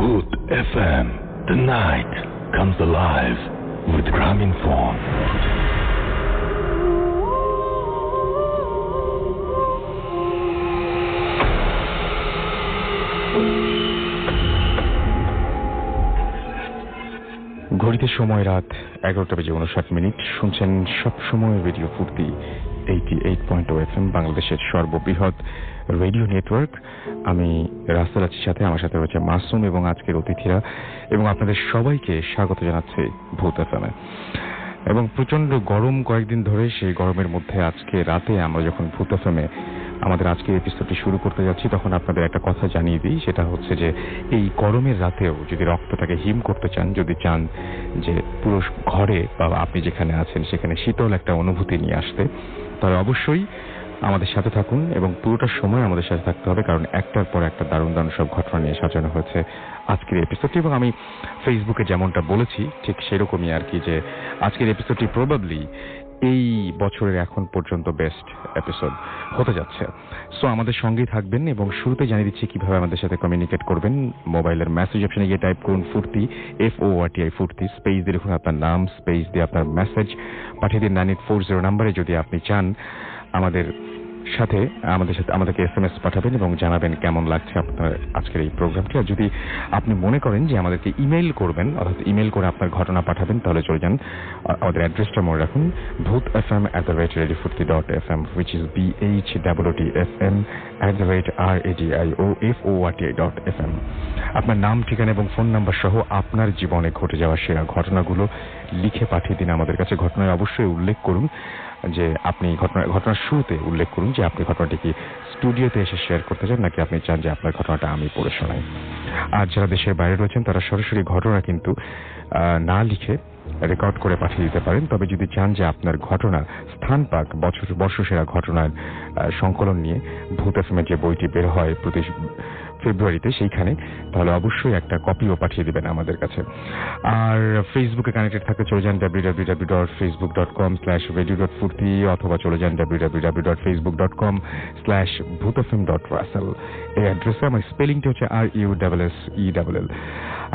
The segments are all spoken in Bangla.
Bhoot FM. The night comes alive with Graminphone. ঘড়িতে সময় রাত 11:59 শুনছেন সবসময় রেডিও ফুর্তি 88.0 FM, বাংলাদেশের সর্ববৃহৎ রেডিও নেটওয়ার্ক। আমি রাসেল আছি, সাথে আমার সাথে রয়েছে মাসুম এবং আজকের অতিথিরা, এবং আপনাদের সবাইকে স্বাগত জানাচ্ছি ভূত এফএমে। এবং প্রচন্ড গরম কয়েকদিন ধরে, সেই গরমের মধ্যে আজকে রাতে আমরা যখন ভূত এফএমে আমাদের আজকের এপিসোডটি শুরু করতে যাচ্ছি, তখন আপনাদের একটা কথা জানিয়ে দিই। সেটা হচ্ছে যে এই গরমের রাতেও যদি রক্তটাকে হিম করতে চান, যদি চান যে পুরো ঘরে বা আপনি যেখানে আছেন সেখানে শীতল একটা অনুভূতি নিয়ে আসতে, তাহলে অবশ্যই আমাদের সাথে থাকুন এবং পুরোটা সময় আমাদের সাথে থাকতে হবে, কারণ একটার পর একটা দারুণ দারুণ সব ঘটনা নিয়ে সাজানো হয়েছে আজকের এপিসোডটি। এবং আমি ফেসবুকে যেমনটা বলেছি ঠিক সেরকমই আর কি, যে আজকের এপিসোডটি প্রবাবলি এই বছরের এখন পর্যন্ত বেস্ট এপিসোড হতে যাচ্ছে। সো আমাদের সঙ্গেই থাকবেন, এবং শুরুতে জানিয়ে দিচ্ছি কিভাবে আমাদের সাথে কমিউনিকেট করবেন। মোবাইলের মেসেজ অপশনে গিয়ে টাইপ করুন ফুর্তি, FORTI ফুর্তি, স্পেস দিয়ে লিখুন আপনার নাম, স্পেস দিয়ে আপনার মেসেজ পাঠিয়ে দিন 9840 নাম্বারে। যদি আপনি চান আমাদেরকে SMS পাঠাবেন এবং জানাবেন কেমন লাগছে আপনার আজকের এই প্রোগ্রামটি। আর যদি আপনি মনে করেন যে আমাদেরকে ইমেইল করবেন, অর্থাৎ ইমেইল করে আপনার ঘটনা পাঠাবেন, তাহলে চলে যান, আমাদের অ্যাড্রেসটা মনে রাখুন, bhootfm@radiofurti.fm, which is BHOOTFM@radiofurti.fm। আপনার নাম, ঠিকানা এবং ফোন নাম্বার সহ আপনার জীবনে ঘটে যাওয়া সেরা ঘটনাগুলো লিখে পাঠিয়ে দিন আমাদের কাছে। ঘটনায় অবশ্যই উল্লেখ করুন যে আপনি ঘটনার শুরুতে উল্লেখ করুন যে আপনি ঘটনাটি কি স্টুডিওতে এসে শেয়ার করতে চান, নাকি আপনি চান যে আপনার ঘটনাটা আমি পড়ে শোনাই। আর যারা দেশের বাইরে রয়েছেন তারা সরাসরি ঘটনা কিন্তু না লিখে রেকর্ড করে পাঠিয়ে দিতে পারেন। তবে যদি চান যে আপনার ঘটনা স্থান পাক বর্ষসেরা ঘটনার সংকলন নিয়ে ভূত এফএম যে বইটি বের হয় প্রতি ফেব্রুয়ারিতে, সেইখানে, তাহলে অবশ্যই একটা কপিও পাঠিয়ে দিবেন আমাদের কাছে। আর ফেসবুকে কানেক্টেড থাকতে চলে যান www.facebook.com/radio.furti, অথবা চলে যান www.facebook.com/bhootfm.russell। এই অ্যাড্রেসে আমার স্পেলিংটা হচ্ছে RUSSELL।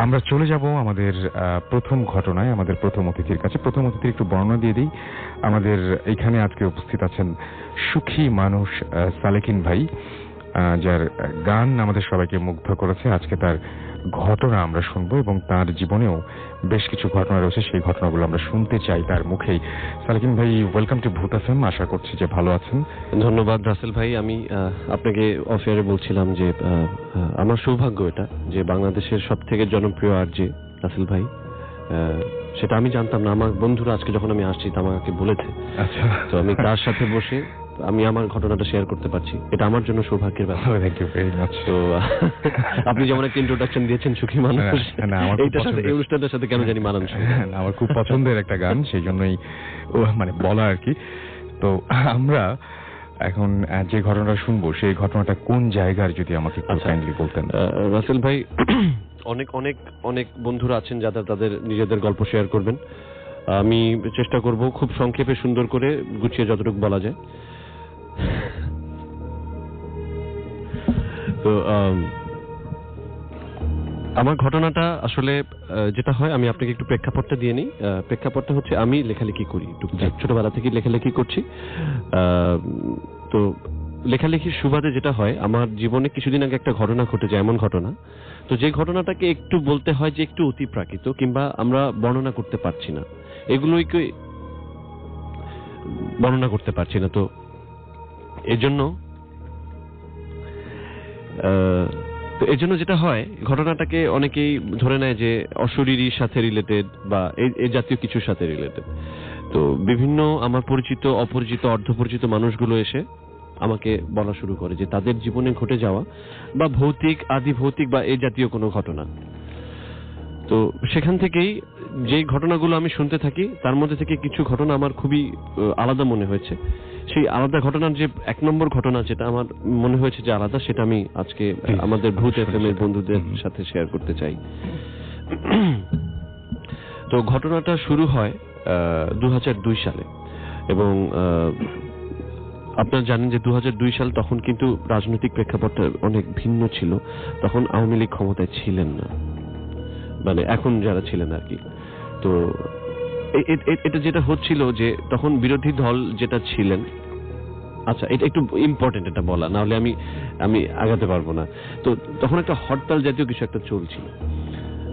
আমরা চলে যাব আমাদের প্রথম ঘটনায়, আমাদের প্রথম অতিথির কাছে। প্রথম অতিথির একটু বর্ণনা দিয়ে দিই। আমাদের এইখানে আজকে উপস্থিত আছেন সুখী মানুষ সালেকিন ভাই, যার গান আমাদের সবাইকে মুগ্ধ করেছে। আজকে তার ঘটনা আমরা শুনবো, এবং তার জীবনেও বেশ কিছু ঘটনা রয়েছে, সেই ঘটনাগুলো আমরা শুনতে চাই তার মুখেই। সালেকিন ভাই, ওয়েলকাম টু ভূত এফএম। আশা করছি যে ভালো আছেন। ধন্যবাদ রাসেল ভাই। আমি আপনাকে অফ এয়ারে বলছিলাম যে আমার সৌভাগ্য এটা যে বাংলাদেশের সব থেকে জনপ্রিয় আরজে রাসেল ভাই, সেটা আমি জানতাম না। আমার বন্ধুরা আজকে যখন আমি আসছি তা আমাকে বলেছে। আচ্ছা, তো আমি তার সাথে বসে আমি আমার ঘটনাটা শেয়ার করতে পারছি, এটা আমার জন্য সৌভাগ্যের ব্যাপার। Thank you very much. তো আপনি যেমন একটা ইন্ট্রোডাকশন দিয়েছেন সুখী মানুষ, এইটার সাথে এই অনুষ্ঠানটার সাথে কেন জানি মানানসই। আমার খুব পছন্দের একটা গান, সেই জন্যই মানে বলা আর কি। তো আমরা এখন যে ঘটনাটা শুনবো, সেই ঘটনাটা কোন জায়গার যদি আমাকে একটু কাইন্ডলি বলতেন। রাসেল ভাই, অনেক অনেক অনেক বন্ধুরা আছেন যারা তাদের নিজেদের গল্প শেয়ার করবেন। আমি চেষ্টা করব খুব সংক্ষেপে সুন্দর করে গুছিয়ে যতটুকু বলা যায়। তো আমার ঘটনাটা আসলে যেটা হয়, আমি আপনাকে একটু প্রেক্ষাপটটা দিয়ে নিই। প্রেক্ষাপটটা হচ্ছে আমি লেখালেখি করি, ছোটবেলা থেকে লেখালেখি করছি। তো লেখালেখির সুবাদে যেটা হয়, আমার জীবনে কিছুদিন আগে একটা ঘটনা ঘটে যায়, এমন ঘটনা তো যে ঘটনাটাকে একটু বলতে হয় যে একটু অতিপ্রাকৃত, কিংবা আমরা বর্ণনা করতে পারছি না, এগুলোকে বর্ণনা করতে পারছি না। তো এজন্য যেটা হয়, ঘটনাটাকে অনেকেই ধরে নেয় যে অশরীরীর সাথে রিলেটেড বা এই জাতীয় কিছুর সাথে রিলেটেড। তো বিভিন্ন আমার পরিচিত, অপরিচিত, অর্ধপরিচিত মানুষগুলো এসে আমাকে বলা শুরু করে যে তাদের জীবনে ঘটে যাওয়া বা ভৌতিক, আদি ভৌতিক বা এই জাতীয় কোনো ঘটনা। তো সেখান থেকেই যে ঘটনাগুলো আমি শুনতে থাকি, তার মধ্যে থেকে কিছু ঘটনা আমার খুবই আলাদা মনে হয়েছে। সেই আলাদা ঘটনার যে এক নম্বর ঘটনা যেটা আমার মনে হয়েছে যে আলাদা, সেটা আমি আজকে আমাদের ভূত এফএম এর বন্ধুদের সাথে শেয়ার করতে চাই। তো ঘটনাটা শুরু হয় 2002 সালে, এবং আপনারা জানেন যে 2002 সাল তখন কিন্তু রাজনৈতিক প্রেক্ষাপটটা অনেক ভিন্ন ছিল। তখন আওয়ামী লীগ ক্ষমতায় ছিলেন না। মানে এখন যারা ছিলেন আর কি। তো এটা যেটা হচ্ছিল যে তখন বিরোধী দল যেটা ছিলেন, আচ্ছা এটা একটু ইম্পর্টেন্ট এটা বলা, না হলে আমি আগাতে পারবো না। তো তখন একটা হরতাল জাতীয় কিছু একটা চলছিল।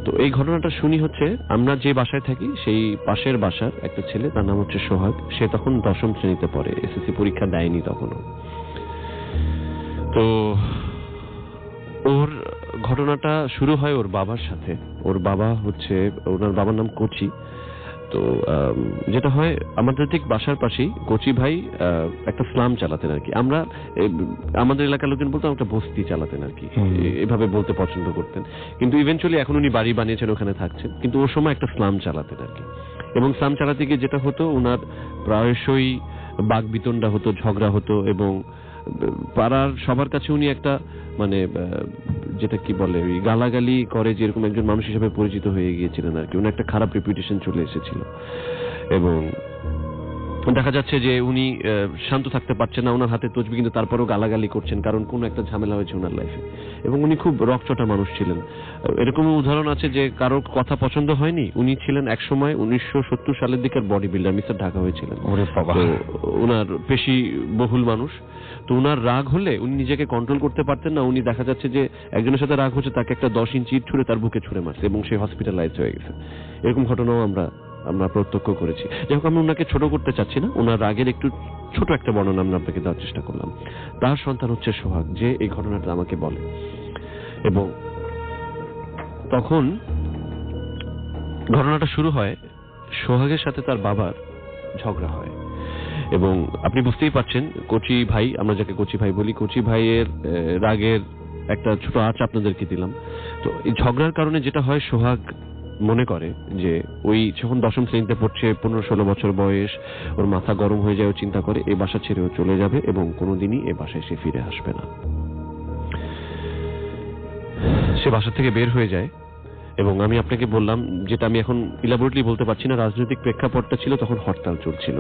তো এই ঘটনাটা শুনি হচ্ছে আমরা যে বাসায় থাকি সেই পাশের বাসার একটা ছেলে, তার নাম হচ্ছে সোহাগ, সে তখন 10ম শ্রেণীতে পড়ে, এসএসসি পরীক্ষা দেয়নি তখনও। তো ওর ঘটনাটা শুরু হয় ওর বাবার সাথে। ওর বাবা হচ্ছে, ওনার বাবার নাম কোচি। তো যেটা হয় আমাদের ঠিক বাসার পাশেই কোচি ভাই একটা স্লাম চালাতেন আর কি। আমরা আমাদের এলাকার লোকজন বলতাম একটা বস্তি চালাতেন আর কি, এভাবে বলতে পছন্দ করতেন। কিন্তু ইভেনচুয়ালি এখন উনি বাড়ি বানিয়েছেন, ওখানে থাকছেন, কিন্তু ওর সময় একটা স্লাম চালাতেন আর কি। এবং স্লাম চালাতে গিয়ে যেটা হতো, ওনার প্রায়শই বাকবিতণ্ডা হতো, ঝগড়া হতো, এবং পাড়ার সবার কাছে উনি একটা মানে যেটা কি বলে ওই গালাগালি করে যেরকম একজন মানুষ হিসেবে পরিচিত হয়ে গিয়েছিলেন আর কি। উনি একটা খারাপ রেপুটেশন চলে এসেছিল, এবং দেখা যাচ্ছে যে উনি শান্ত থাকতে পারছেন না, ওনার হাতে তসবি, কিন্তু তারপরেও গালাগালি করছেন কারণ কোনো একটা ঝামেলা হয়েছে ওনার লাইফে। এবং উনি খুব রকচটা মানুষ ছিলেন। এরকম উদাহরণ আছে যে কারো কথা পছন্দ হয়নি, উনি ছিলেন একসময় 1970 সালের দিকের বডি বিল্ডার, মিস্টার ঢাকা হয়েছিলেন। ওনার পেশি বহুল মানুষ। তো উনার রাগ হলে উনি নিজেকে কন্ট্রোল করতে পারতেন না। উনি দেখা যাচ্ছে যে একজনের সাথে রাগ হচ্ছে, তাকে একটা 10 ইঞ্চি ইট ছুঁড়ে তার বুকে ছুঁড়ে মারছে, এবং সে হসপিটালাইজ হয়ে গেছে। এরকম ঘটনাও আমরা প্রত্যক্ষ করেছি। যাই হোক, আমি ওনাকে ছোট করতে চাচ্ছি না, ওনার রাগের একটু ছোট একটা বর্ণনা আমরা আপনাকে দেওয়ার চেষ্টা করলাম। তার সন্তান হচ্ছে সোহাগ, যে এই ঘটনাটা আমাকে বলে। এবং তখন ঘটনাটা শুরু হয়, সোহাগের সাথে তার বাবার ঝগড়া হয়। এবং আপনি বুঝতেই পারছেন, কোচি ভাই, আমরা যাকে কোচি ভাই বলি, কোচি ভাইয়ের রাগের একটা ছোট আঁচ আপনাদেরকে দিলাম। তো এই ঝগড়ার কারণে যেটা হয়, সোহাগ মনে করে যে ওই যখন 10ম শ্রেণীতে পড়ছে, 15-16 বছর বয়স, ওর মাথা গরম হয়ে যায়, ও চিন্তা করে এই বাসা ছেড়েও চলে যাবে এবং কোনোদিনই এ বাসায় সে ফিরে আসবে না। সে বাসা থেকে বের হয়ে যায়। এবং আমি আপনাকে বললাম, যেটা আমি এখন ইলাবোরেটলি বলতে পারছি না, রাজনৈতিক প্রেক্ষাপটটা ছিল তখন হরতাল চলছিল।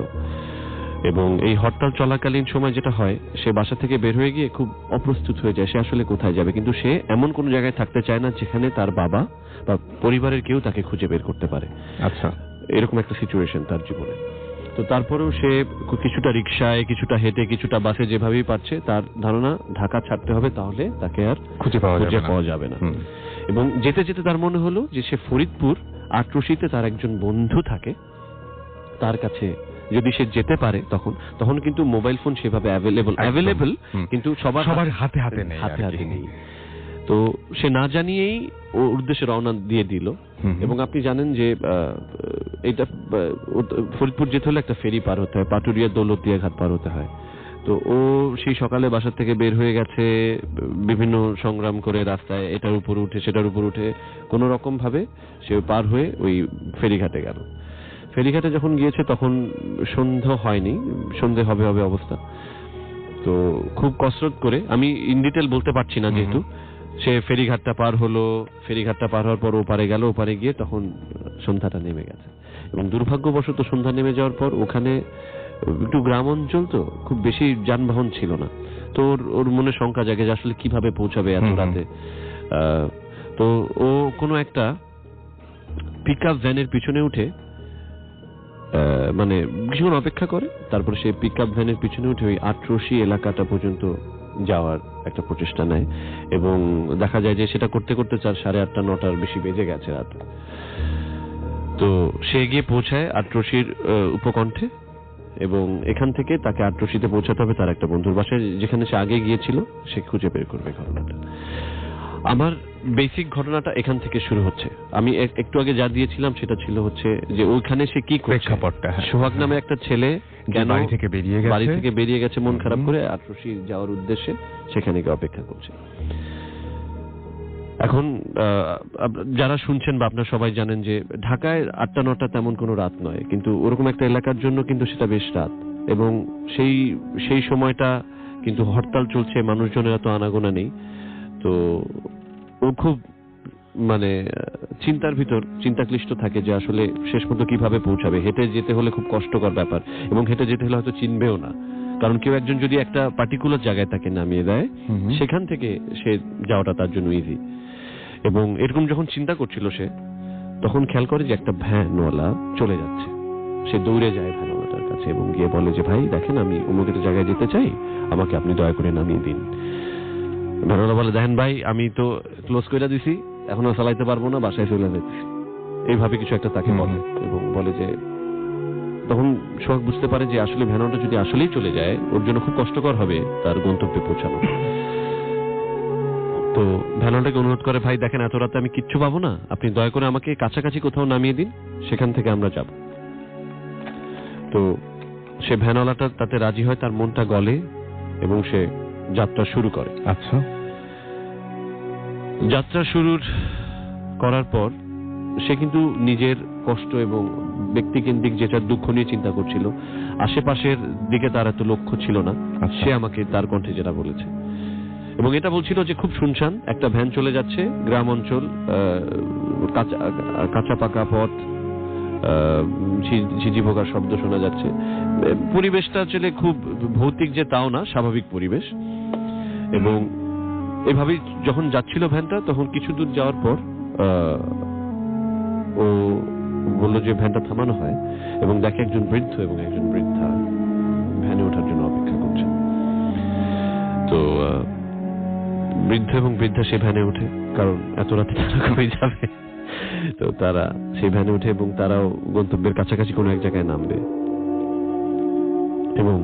এবং এই হরতাল চলাকালীন সময় যেটা হয়, সে বাসা থেকে বের হয়ে গিয়ে খুব অপ্রস্তুত হয়ে যায়, সে আসলে কোথায় যাবে। কিন্তু সে এমন কোনো জায়গায় থাকতে চায় না যেখানে তার বাবা বা পরিবারের কেউ তাকে খুঁজে বের করতে পারে। আচ্ছা, এরকম একটা সিচুয়েশন তার জীবনে। তো তারপরেও সে কিছুটা রিকশায়, কিছুটা হেঁটে, কিছুটা বাসে, যেভাবেই পারছে, তার ধারণা ঢাকা ছাড়তে হবে, তাহলে তাকে আর খুঁজে পাওয়া যাবে না। এবং যেতে যেতে তার মনে হলো যে সে ফরিদপুর আটরশিতে তার একজন বন্ধু থাকে, তার কাছে যদি সে যেতে পারে, তখন কিন্তু মোবাইল ফোন সেভাবে অ্যাভেলেবল, কিন্তু সবার হাতে নেই। তো সে না জানিয়েই ওর উদ্দেশ্যে রওনা দিয়ে দিল। এবং আপনি জানেন যে এটা ফরিদপুর যেতে হলে একটা ফেরি পার হতে হয়, পাটুরিয়া দৌলতদিয়া ঘাট পার হতে হয়। তো ও সেই সকালে বাসা থেকে বের হয়ে গেছে, বিভিন্ন সংগ্রাম করে রাস্তায় এটার উপর উঠে সেটার উপর উঠে কোন রকম ভাবে সে পার হয়ে ওই ফেরিঘাটে গেল। ফেরিঘাটে যখন গিয়েছে তখন সন্ধ্যা হয়নি, সন্ধ্যে হবে অবস্থা। তো খুব কসরত করে, আমি ইন ডিটেল বলতে পারছি না যেহেতু, সে ফেরিঘাটটা পার হলো। ফেরিঘাটটা পার হওয়ার পর ওপারে গেল, ওপারে গিয়ে তখন সন্ধ্যাটা নেমে গেছে। এবং দুর্ভাগ্যবশত সন্ধ্যা নেমে যাওয়ার পর ওখানে একটু গ্রাম অঞ্চল, তো খুব বেশি যানবাহন ছিল না। তো ওর মনে শঙ্কা জাগে যে আসলে কিভাবে পৌঁছাবে এত রাতে। তো ও কোনো একটা পিকআপ ভ্যানের পিছনে উঠে মানে কিছুক্ষণ অপেক্ষা করে, তারপর সে পিকআপ ভ্যানের পিছনে উঠে ওই আটরশি এলাকাটা পর্যন্ত যাওয়ার একটা প্রচেষ্টা নেয়। এবং দেখা যায় যে সেটা করতে করতে 8:30, 9টার বেশি বেজে গেছে রাত। তো সে গিয়ে পৌঁছায় আটরশির উপকণ্ঠে, এবং এখান থেকে তাকে আটরশিতে পৌঁছাতে হবে তার একটা বন্ধুর বাসায়, যেখানে সে আগে গিয়েছিল। সে খুঁজে বের করবে ঘটনাটা। আমার বেসিক ঘটনাটা এখান থেকে শুরু হচ্ছে। আমি একটু আগে যা দিয়েছিলাম সেটা ছিল হচ্ছে যে ওইখানে সে কি করছে। সোহাগ নামে একটা ছেলে কেন বাড়ি থেকে বেরিয়ে গেছে মন খারাপ করে, আটরশি যাওয়ার উদ্দেশ্যে সেখানে গিয়ে অপেক্ষা করছে। এখন যারা শুনছেন বা আপনারা সবাই জানেন যে ঢাকায় 8টা 9টা তেমন কোনো রাত নয়, কিন্তু ওরকম একটা এলাকার জন্য কিন্তু সেটা বেশ রাত। এবং সেই সময়টা কিন্তু হরতাল চলছে, মানুষজনের এত আনাগোনা নেই। তো ও খুব মানে চিন্তাক্লিষ্ট থাকে যে আসলে শেষ পর্যন্ত কিভাবে পৌঁছাবে। হেঁটে যেতে হলে খুব কষ্টকর ব্যাপার, এবং হেঁটে যেতে হলে হয়তো চিনবেও না, কারণ কেউ একজন যদি একটা পার্টিকুলার জায়গায় তাকে নামিয়ে দেয়, সেখান থেকে সে যাওয়াটা তার জন্য ইজি। এবং এরকম যখন চিন্তা করছিল সে, তখন খেয়াল করে যে একটা ভ্যানওয়ালা চলে যাচ্ছে। সে দৌড়ে যায় ভ্যানওয়ালাটার কাছে এবং গিয়ে বলে যে ভাই দেখেন, আমি অমুক একটা জায়গায় যেতে চাই, আমাকে আপনি দয়া করে নামিয়ে দিন। ভ্যানওয়ালা বলে দেখেন ভাই, আমি তো ক্লোজ করে দিছি, এখনো চালাইতে পারবো না, বাসায় চলে যাচ্ছি, এইভাবে কিছু একটা তাকে বলে। এবং বলে যে, তখন সোহাগ বুঝতে পারে যে আসলে ভ্যানওয়ালাটা যদি আসলেই চলে যায় ওর জন্য খুব কষ্টকর হবে তার গন্তব্যে পৌঁছানো। তো ভ্যানওয়ালাটাকে অনুরোধ করে, ভাই দেখেন এত রাতে আমি কিচ্ছু পাবো না, আপনি দয়া করে আমাকে কাছাকাছি কোথাও নামিয়ে দিন, সেখান থেকে আমরা যাব। তো সে ভ্যানওয়ালাটা তাতে রাজি হয়, তার মনটা গলে এবং সে যাত্রা শুরু করে। আচ্ছা, যাত্রা শুরু করার পর সে কিন্তু নিজের কষ্ট এবং ব্যক্তিকেন্দ্রিক যেটা দুঃখ নিয়ে চিন্তা করছিল, আশেপাশের দিকে তার এত লক্ষ্য ছিল না। সে আমাকে তার কণ্ঠে যেটা বলেছে, এবং এটা বলছিল যে খুব শুনশান একটা ভ্যান চলে যাচ্ছে, গ্রাম অঞ্চল, কাঁচা পাকা পথ, ঝিঝি পোকার শব্দ শোনা যাচ্ছে। পরিবেশটা আসলে খুব ভৌতিক যে তাও না, স্বাভাবিক পরিবেশ। এবং এভাবেই যখন যাচ্ছিল ভ্যানটা, তখন কিছু দূর যাওয়ার পর ও বলল যে ভ্যানটা থামানো হয় এবং দেখে একজন বৃদ্ধ এবং একজন বৃদ্ধা ভ্যানে ওঠার জন্য অপেক্ষা করছে। তো বৃদ্ধ এবং বৃদ্ধা সে ভ্যানে ওঠে, কারণ এত রাতে তারা কই যাবে। তো তারা সেই ভ্যানে ওঠে এবং তারাও গন্তব্যের কাছাকাছি কোনো এক জায়গায় নামবে, এবং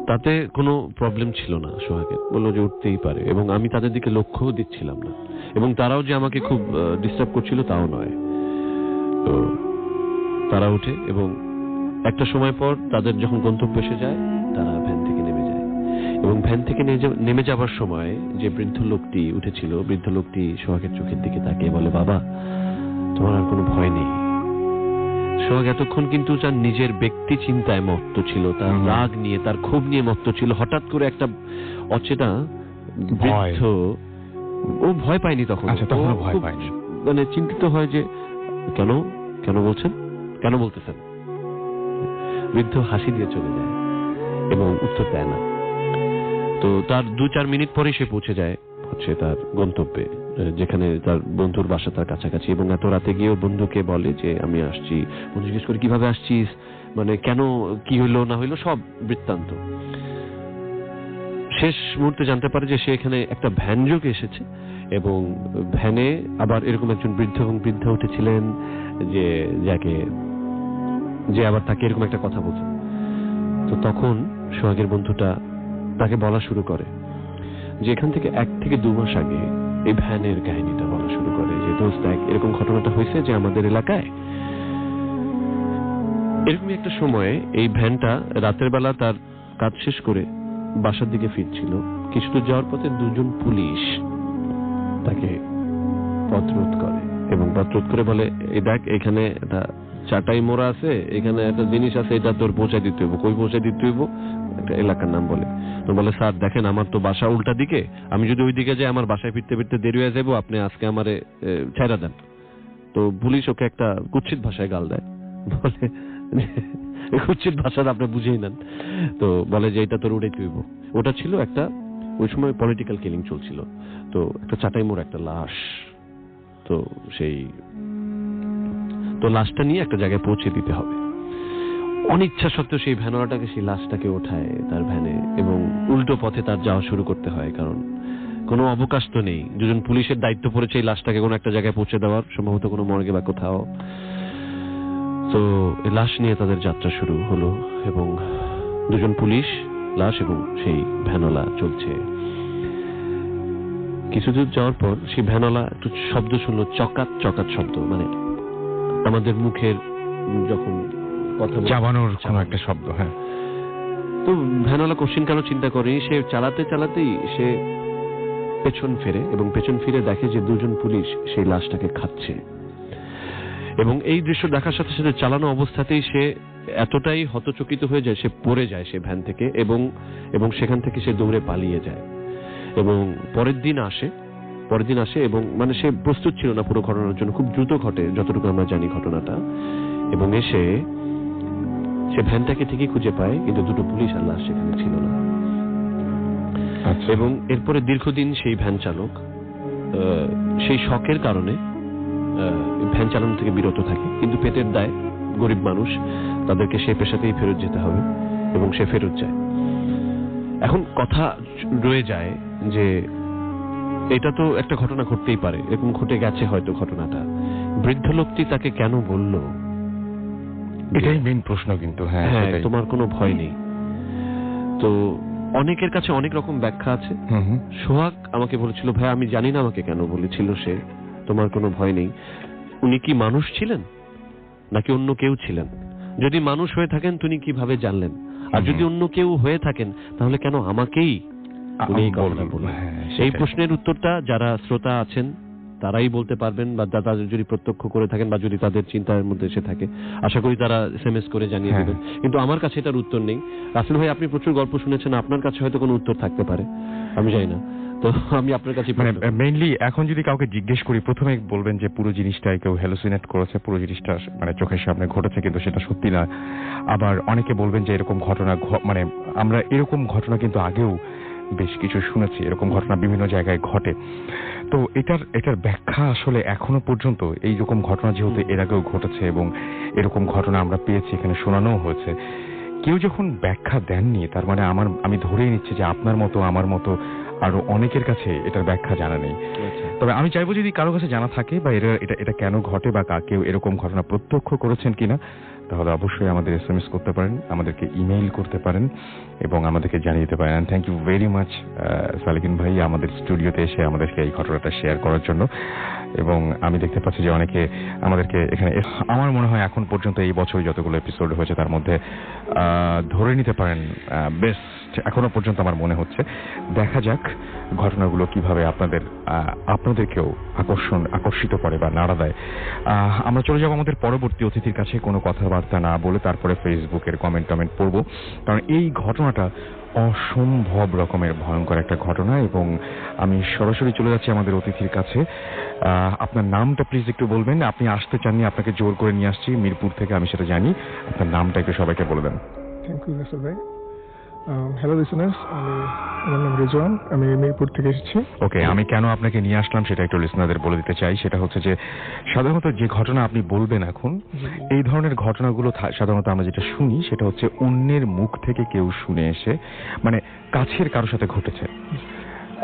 তাতে কোনো প্রবলেম ছিল না। সোহাগের বললো যে উঠতেই পারে, এবং আমি তাদের দিকে লক্ষ্যও দিচ্ছিলাম না, এবং তারাও যে আমাকে খুব ডিস্টার্ব করছিল তাও নয়। তো তারা ওঠে এবং একটা সময় পর তাদের যখন গন্তব্য এসে যায়, তারা ভ্যান থেকে নেমে যায়। এবং ভ্যান থেকে নেমে যাবার সময় যে বৃদ্ধ লোকটি উঠেছিল, বৃদ্ধ লোকটি সোহাগের চোখের দিকে তাকিয়ে বলে, বাবা তোমার আর কোনো ভয় নেই। সোহাগ এতক্ষণ কিন্তু তার নিজের ব্যক্তি চিন্তায় মত্ত ছিল, তার রাগ নিয়ে, তার ক্ষোভ নিয়ে মত্ত ছিল। হঠাৎ করে একটা অচেনা বৃদ্ধ, ও ভয় পায়নি তখন, মানে চিন্তিত হয় যে কেন কেন বলছেন, কেন বলতেছেন। বৃদ্ধ হাসি দিয়ে চলে যায় এবং উত্তর দেয় না। তো তার 2-4 মিনিট পরে সে পৌঁছে যায় হচ্ছে তার গন্তব্যে, যেখানে তার বন্ধুর বাসা তার কাছাকাছি। এবং এত রাতে গিয়েও বন্ধুকে বলে যে আমি আসছি। বন্ধু জিজ্ঞেস করে কিভাবে আসছিস, মানে কেন, কি হইলো না হইলো, সব বৃত্তান্ত। শেষ মুহূর্তে জানতে পারে যে সে এখানে একটা ভ্যান যোগে এসেছে, এবং ভ্যানে আবার এরকম একজন বৃদ্ধ এবং বৃদ্ধা উঠেছিলেন যে আবার তাকে এরকম একটা কথা বলছে। তো তখন সোহাগের বন্ধুটা তাকে বলা শুরু করে যে এখান থেকে 1 থেকে 2 মাস আগে এই ভ্যানের কাহিনীটা বলা শুরু করে, যে দোস্ত দেখ এরকম ঘটনাটা হয়েছে যে আমাদের এলাকায় এরকমই একটা সময়ে এই ভ্যানটা রাতের বেলা তার কাজ শেষ করে বাসার দিকে ফিরছিল। কিছু দূর যাওয়ার পথে 2 জন পুলিশ তাকে পথরোধ করে এবং পথরোধ করে বলে, এই দেখ এখানে একটা চাটাই মোড়া আছে, এখানে একটা জিনিস আছে, এটা তোর পৌঁছায় দিতে হইব। কই পৌঁছায় দিতে হইব? একটা এলাকার নাম বলে। তো বলে, স্যার দেখেন আমার তো বাসা উল্টা দিকে, আমি যদি ওই দিকে যাই আমার বাসায় ফিরতে ফিরতে দেরি হয়ে যাবো, আপনি আজকে আমারে ছাইড়া দেন। তো পুলিশ ওকে একটা কুৎসিত ভাষায় গাল দেয়, বলে কুৎসিত ভাষাটা আপনি বুঝেই নেন। তো বলে যে এটা তোর উড়াইতে হইব। ওটা ছিল একটা, ওই সময় পলিটিক্যাল কিলিং চলছিল, তো একটা চাটাই মোড়া একটা লাশ। তো লাশটা নিয়ে একটা জায়গায় পৌঁছে দিতে হবে। অনিচ্ছা সত্ত্বেও সেই ভ্যানওয়ালাটাকে, সেই লাশটাকে ওঠায় তার ভ্যানে এবং উল্টো পথে তার যাওয়া শুরু করতে হয়, কারণ কোনো অবকাশ তো নেই। 2 জন পুলিশের দায়িত্ব পড়েছে এই লাশটাকে কোনো একটা জায়গায় পৌঁছে দেওয়ার, সম্ভবত কোনো মর্গে বা কোথাও। তো এই লাশ নিয়ে তাদের যাত্রা শুরু হলো এবং 2 জন পুলিশ, লাশ এবং সেই ভ্যানওয়ালা চলছে। কিছু দূর যাওয়ার পর সেই ভ্যানওয়ালা একটু শব্দ শুনলো, চকাত চকাত শব্দ, মানে আমাদের মুখের যখন কথা চাবানোর কোনো একটা শব্দ। হ্যাঁ। তো ভ্যানওয়ালা কোশ্চিন কেন চিন্তা করে, সে চালাতে চালাতেই সে পেছন ফেরে এবং পেছন ফিরে দেখে যে 2 জন পুলিশ সেই লাশটাকে খাচ্ছে। এবং এই দৃশ্য দেখার সাথে সাথে চালানো অবস্থাতেই সে এতটাই হতচকিত হয়ে যায়, সে পড়ে যায় সে ভ্যান থেকে এবং সেখান থেকে সে দৌড়ে পালিয়ে যায়। এবং পরের দিন আসে এবং মানে সে প্রস্তুত ছিল না পুরো ঘটনার জন্য, খুব দ্রুত ঘটে যতটুকু আমরা জানি ঘটনাটা। এবং এসে সে ভ্যানটাকে ঠিকই খুঁজে পায়, কিন্তু 2টো পুলিশ আর লাশ সেখানে ছিল না। এবং এরপরে দীর্ঘদিন সেই ভ্যান চালক সেই শখের কারণে ভ্যান চালানো থেকে বিরত থাকে, কিন্তু পেটের দায়, গরিব মানুষ, তাদেরকে সে পেশাতেই ফেরত যেতে হবে এবং সে ফেরত যায়। এখন কথা রয়ে যায় যে এটা তো একটা ঘটনা ঘটতেই পারে, এরকম ঘটে গেছে হয়তো ঘটনাটা, বৃদ্ধ লোকটি তাকে কেন বলল? এটাই মেইন প্রশ্ন কিন্তু। হ্যাঁ, তোমার কোনো ভয় নেই। তো অনেকের কাছে অনেক রকম ব্যাখ্যা আছে। সোহাগ আমাকে বলেছিল, ভাই আমি জানি না আমাকে কেন বলেছিল সে তোমার কোনো ভয় নেই। উনি কি মানুষ ছিলেন নাকি অন্য কেউ ছিলেন? যদি মানুষ হয়ে থাকেন তিনি কিভাবে জানলেন? আর যদি অন্য কেউ হয়ে থাকেন তাহলে কেন আমাকেই উনি এই কথাটা বললেন? এই প্রশ্নের উত্তরটা যারা শ্রোতা আছেন তারাই বলতে পারবেন, বা তাদের যদি প্রত্যক্ষ করে থাকেন বা যদি তাদের চিন্তার মধ্যে এসে থাকে, আশা করি তারা SMS করে জানিয়ে দেবেন। কিন্তু আমার কাছে এটার উত্তর নেই। রাসেল ভাই, আপনি প্রচুর গল্প শুনেছেন, আপনার কাছে হয়তো কোনো উত্তর থাকতে পারে, আমি জানি না। তো আমি আপনার কাছে মানে মেইনলি এখন যদি কাউকে জিজ্ঞেস করি, প্রথমে বলবেন যে পুরো জিনিসটাই কেউ হ্যালুসিনেট করেছে, পুরো জিনিসটা মানে চোখের সামনে ঘটেছে কিন্তু সেটা সত্যি না। আবার অনেকে বলবেন যে এরকম ঘটনা মানে আমরা এরকম ঘটনা কিন্তু আগেও বেশ কিছু শুনেছি, এরকম ঘটনা বিভিন্ন জায়গায় ঘটে। তো এটার ব্যাখ্যা আসলে এখনো পর্যন্ত এইরকম ঘটনা যেহেতু এর আগেও ঘটেছে এবং এরকম ঘটনা আমরা পেয়েছি, এখানে শোনানোও হয়েছে, কেউ যখন ব্যাখ্যা দেননি তার মানে আমি ধরেই নিচ্ছি যে আপনার মতো আমার মতো আরো অনেকের কাছে এটার ব্যাখ্যা জানা নেই। তবে আমি চাইবো যদি কারো কাছে জানা থাকে বা এটা কেন ঘটে বা কেউ এরকম ঘটনা প্রত্যক্ষ করেছেন কিনা, তাহলে অবশ্যই আমাদের SMS করতে পারেন, আমাদেরকে ইমেইল করতে পারেন এবং আমাদেরকে জানিয়ে দিতে পারেন। Thank you very much Salekin ভাই আমাদের স্টুডিওতে এসে আমাদেরকে এই ঘটনাটা শেয়ার করার জন্য। এবং আমি দেখতে পাচ্ছি যে অনেকে আমাদেরকে এখানে, আমার মনে হয় এখন পর্যন্ত এই বছর যতগুলো এপিসোড হয়েছে তার মধ্যে ধরে নিতে পারেন বেস্ট এখনো পর্যন্ত আমার মনে হচ্ছে। দেখা যাক ঘটনাগুলো কিভাবে আপনাদেরকেও আকর্ষিত করে বা নাড়া দেয়। আমরা চলে যাব আমাদের পরবর্তী অতিথির কাছে, কোনো কথাবার্তা না বলে তারপরে ফেসবুকের কমেন্ট পড়বো, কারণ এই ঘটনাটা অসম্ভব রকমের ভয়ঙ্কর একটা ঘটনা। এবং আমি সরাসরি চলে যাচ্ছি আমাদের অতিথির কাছে। আপনার নামটা প্লিজ একটু বলবেন। আপনি আসতে চাননি, আপনাকে জোর করে নিয়ে আসছি মিরপুর থেকে, আমি সেটা জানি। আপনার নামটা একটু সবাইকে বলে দেন। থ্যাংক ইউ রাসেল ভাই। হ্যালো লিসনার্স, আমার নাম রেজওয়ান, আমি মিরপুর থেকে এসেছি। ওকে, আমি কেন আপনাকে নিয়ে আসলাম সেটা একটু লিসনারদের বলে দিতে চাই। সেটা হচ্ছে যে সাধারণত যে ঘটনা আপনি বলবেন এখন, এই ধরনের ঘটনাগুলো সাধারণত আমরা যেটা শুনি সেটা হচ্ছে অন্যের মুখ থেকে কেউ শুনে এসে, মানে কাছের কারোর সাথে ঘটেছে।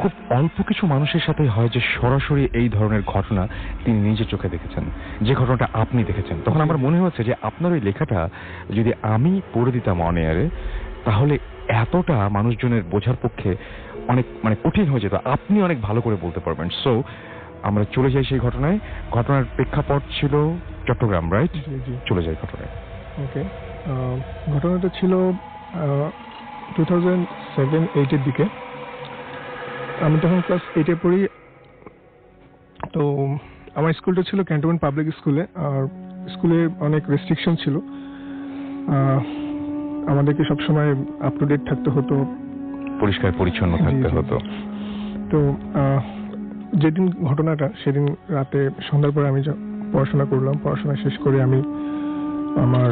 খুব অল্প কিছু মানুষের সাথে হয় যে সরাসরি এই ধরনের ঘটনা তিনি নিজের চোখে দেখেছেন, যে ঘটনাটা আপনি দেখেছেন। তখন আমার মনে হচ্ছে যে আপনার ওই লেখাটা যদি আমি পড়ে দিতাম অন এয়ারে, তাহলে এতটা মানুষজনের বোঝার পক্ষে অনেক মানে কঠিন হয়ে যেত, আপনি অনেক ভালো করে বলতে পারবেন। সো আমরা চলে যাই সেই ঘটনায়। ঘটনার প্রেক্ষাপট ছিল চট্টগ্রাম, রাইট? চলে যাই ঘটনায়। ওকে, ঘটনাটা ছিল 2007-8 দিকে। আমি তখন ক্লাস 8 পড়ি। তো আমার স্কুলটা ছিল ক্যান্টনমেন্ট পাবলিক স্কুলে, আর স্কুলে অনেক রেস্ট্রিকশন ছিল। আমাদেরকে সবসময় আপ টু ডেট থাকতে হতো, পরিষ্কার পরিচ্ছন্ন থাকতে হতো। তো যেদিন ঘটনাটা, সেদিন রাতে সন্ধ্যার পরে আমি পড়াশোনা করলাম। পড়াশোনা শেষ করে আমি আমার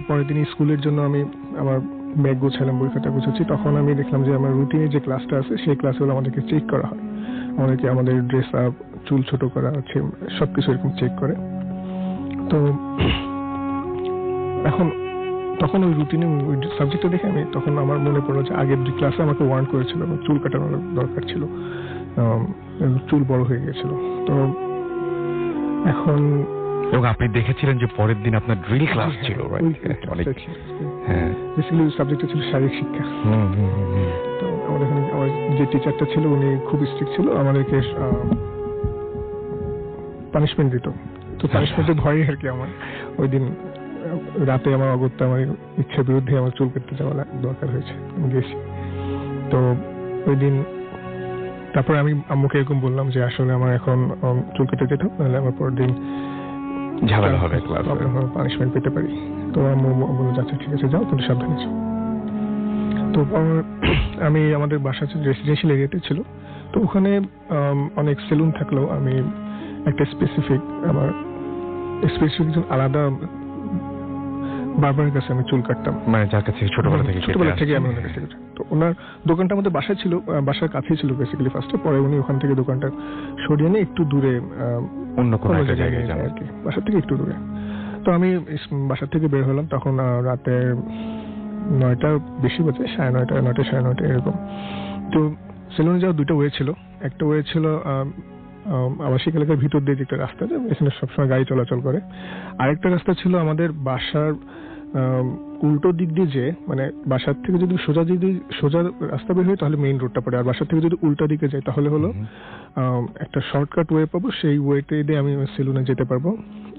পরের দিন স্কুলের জন্য আমি আমার ব্যাগ গোছালাম, বই খাতা গোছাচ্ছি। তখন আমি দেখলাম যে আমার রুটিনে যে ক্লাসটা আছে সেই ক্লাসগুলো আমাদেরকে চেক করা হয়। আমাদের ড্রেস আপ, চুল ছোট করা আছে, সবকিছু এরকম চেক করে। তো তখন ওই রুটিনে ওই সাবজেক্টটা দেখে তখন আমার মনে পড়লো যে আগের যে ক্লাসে আমাকে ওয়ার্ন করেছিল এবং চুল কাটানোর দরকার ছিল, চুল বড় হয়ে গেছিল। তো এখন এবং আপনি দেখেছিলেন যে পরের দিন আপনার ড্রিল ক্লাস ছিল, হ্যাঁ, বেসিক্যালি সাবজেক্টটা ছিল শারীরিক শিক্ষা। তো আমাদের এখানে আমার যে টিচারটা ছিল উনি খুব স্ট্রিক্ট ছিল, আমাদেরকে পানিশমেন্ট দিত। তো পানিশমেন্টের ভয়ে আর কি আমার ওই দিন রাতে আমার অগত্যা আমার ইচ্ছার বিরুদ্ধে আমার চুল কাটতে যাওয়া দরকার হয়েছে, আমি গেছি। তো ওই দিন তারপরে আমি আম্মুকে এরকম বললাম যে আসলে আমার এখন চুল কেটে যেতে হবে, নাহলে আমার পরের দিন ঝামেলা হবে, পানিশমেন্ট পেতে পারি। তো আম্মু বলল আচ্ছা ঠিক আছে, যাও, কিন্তু সাবধানে যাও। তো আমি আমাদের বাসা রেসিডেন্সিয়াল এরিয়াতে ছিল, তো ওখানে অনেক সেলুন থাকলেও আমি একটা স্পেসিফিক আলাদা বারবারের কাছে আমি চুল কাটতাম, মানে যার কাছে ছোটবেলা থেকে আমি ওনার কাছে। তো ওনার দোকানটা আমাদের বাসায় ছিল, বাসার কাছেই ছিল বেসিক্যালি ফার্স্টে। পরে উনি ওখান থেকে দোকানটা সরিয়ে নিয়ে একটু দূরে অন্য কোনো একটা জায়গায় যান আর কি, বাসা থেকে একটু দূরে। তো আমি বাসা থেকে বের হলাম তখন রাতে 9টা বেশি বাজে, 9:30, 9টা 9:30 এরকম। তো সেলুনে যাওয়ার দুটো ওয়ে ছিল। একটা ওয়ে ছিল আবাসিক এলাকার ভিতর দিয়ে যে একটা রাস্তা, যে এখানে সবসময় গাড়ি চলাচল করে। আরেকটা রাস্তা ছিল আমাদের বাসার উল্টো দিক দিয়ে, যে মানে বাসার থেকে যদি সোজা রাস্তা বের হয় তাহলে মেইন রোডটা পড়ে, আর বাসার থেকে যদি উল্টা দিকে যাই তাহলে হলো একটা শর্টকাট ওয়ে পাবো, সেই ওয়েতে দিয়ে আমি সেলুনে যেতে পারবো।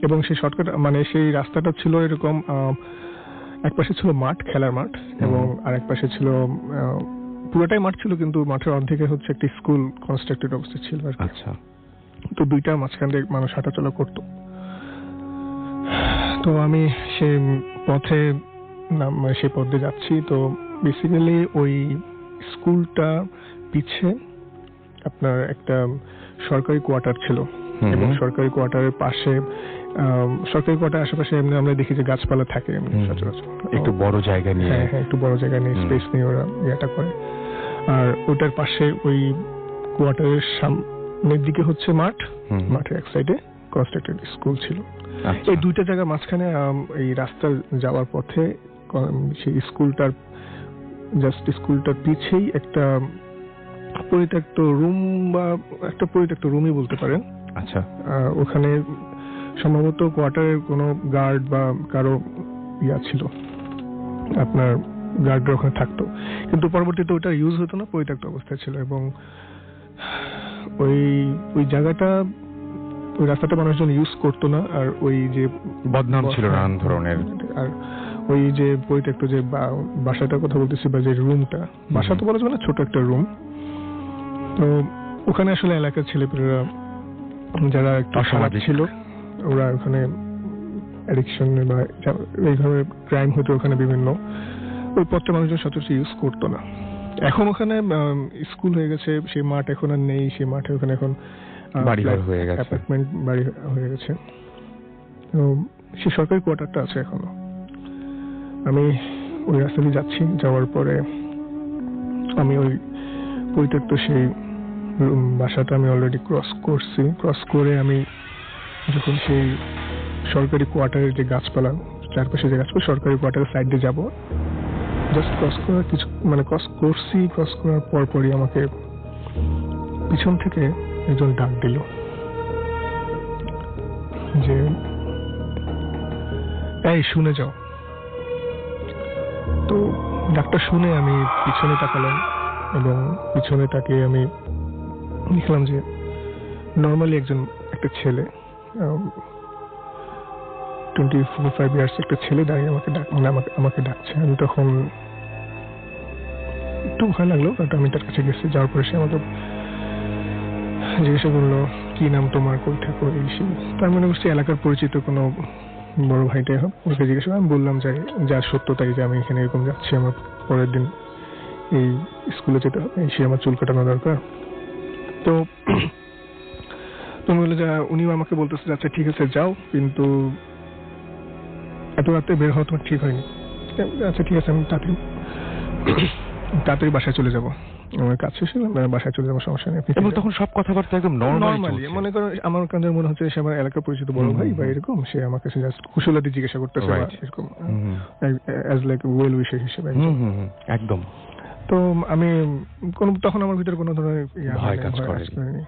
এবং সেই শর্টকাট মানে সেই রাস্তাটা ছিল এরকম, এক পাশে ছিল মাঠ, খেলার মাঠ, এবং আরেক পাশে ছিল পুরোটাই মাঠ ছিল, কিন্তু মাঠের অর্ধেকে হচ্ছে একটি স্কুল কনস্ট্রাক্টেড অবস্থা ছিল আর কি। আচ্ছা। তো দুইটা মাঝখান দিয়ে মানুষ হাঁটাচলা করতো। তো আমি সেই পথে সেই পথ দিয়ে যাচ্ছি। তো বেসিক্যালি ওই স্কুলটা পিছে আপনার একটা সরকারি কোয়ার্টার ছিল, এবং সরকারি কোয়ার্টারের পাশে সরকারি কোয়ার্টার আশেপাশে এমনি আমরা দেখি যে গাছপালা থাকে সচরাচর, একটু বড় জায়গা নিয়ে। হ্যাঁ, একটু বড় জায়গা নিয়ে, স্পেস নিয়ে ওরা ইয়েটা করে। আর ওটার পাশে ওই কোয়ার্টারের সামনের দিকে হচ্ছে মাঠ, মাঠের এক সাইডে কনস্ট্রাক্টেড স্কুল ছিল। এই দুইটা জায়গার মাঝখানে এই রাস্তা যাওয়ার পথে সেই স্কুলটার পিছেই একটা পরিত্যক্ত রুম, বা একটা পরিত্যক্ত রুমই বলতে পারেন। আচ্ছা। ওখানে সম্ভবত কোয়ার্টারের কোনো গার্ড বা কারো ইয়া ছিল, আপনার গার্ডরা ওখানে থাকতো, কিন্তু পরবর্তীতে ওটা ইউজ হতো না, পরিত্যক্ত অবস্থায় ছিল। এবং ওই জায়গাটা, ওই রাস্তাটা মানুষজন ইউজ করতো না। আর ওই যে বদনাম ছিল নানান ধরনের। আর ওই যে পরিত্যক্ত যে বাসাটার কথা বলতেছি, বা যে রুমটা, বাসা তো বলা যাবে না, ছোট একটা রুম। তো ওখানে আসলে এলাকার ছেলেপেলেরা যারা একটু অসামাজিক ছিল, ওরা ওখানে অ্যাডিকশন বা এইভাবে ক্রাইম হতো ওখানে বিভিন্ন, ওই পথটা মানুষজন সচরাচর ইউজ করতো না। এখন ওখানে স্কুল হয়ে গেছে, সেই মাঠ এখন আর নেই, সেই মাঠে ওখানে এখন বাড়িঘর হয়ে গেছে, অ্যাপার্টমেন্ট বাড়ি হয়ে গেছে। তো সেই সরকারি কোয়ার্টারটা আছে এখনো। আমি ওই রাস্তা দিয়ে যাচ্ছি, যাওয়ার পরে আমি ওই পরিত্যক্ত সেই বাসাটা আমি অলরেডি ক্রস করছি। ক্রস করে আমি যখন সেই সরকারি কোয়ার্টারের যে গাছপালা, চারপাশে যে গাছপালা, সরকারি কোয়ার্টারের সাইড দিয়ে যাবো, জাস্ট ক্রস করার কিছু মানে ক্রস করছি, ক্রস করার পরপরই আমাকে পিছন থেকে একজন ডাক দিল যে এই শুনে যাও। তো ডাকটা শুনে আমি পিছনে তাকালাম, এবং পিছনে তাকিয়ে আমি দেখলাম যে নর্মালি একটা ছেলে, 24-25 ইয়ার্স একটা ছেলে দাঁড়িয়ে আমাকে ডাকছে। আমি তখন একটু ভয় লাগলো, বাট আমি তার কাছে গেছি। যাওয়ার পরে সে আমাকে জিজ্ঞাসা করলো, কি নাম তোমার, কই থাকো, এই সেই। তার মনে করছি এলাকার পরিচিত কোনো বড় ভাইটাই হোক। ওকে জিজ্ঞাসা আমি বললাম যে যা সত্য তাই, যে আমি এখানে এরকম যাচ্ছি, আমার পরের দিন এই স্কুলে যেতে হবে, সে আমার চুল কাটানো দরকার। তো তুমি বলে, উনিও আমাকে বলতেছে আচ্ছা ঠিক আছে যাও, কিন্তু এত রাতে বের হওয়া তোমার ঠিক হয়নি। আচ্ছা ঠিক আছে, আমি তাড়াতাড়ি বাসায় চলে যাবো, আমার কাজ শেষ হলো, বাসায় চলে যাবো, সমস্যা নেই। এবং তখন সব কথাবার্তা একদম নরমালি, মনে করো আমার কাছে মনে হচ্ছে সে আমার এলাকার পরিচিত বড় ভাই বা এরকম, সে আমার কাছে জাস্ট কুশলাদি জিজ্ঞাসা করতেছে এরকম, অ্যাজ লাইক ওয়েল উইশার হিসেবে একদম। তো আমি তখন আমার ভিতরে কোনো ধরনের ভয় কাজ করেনি,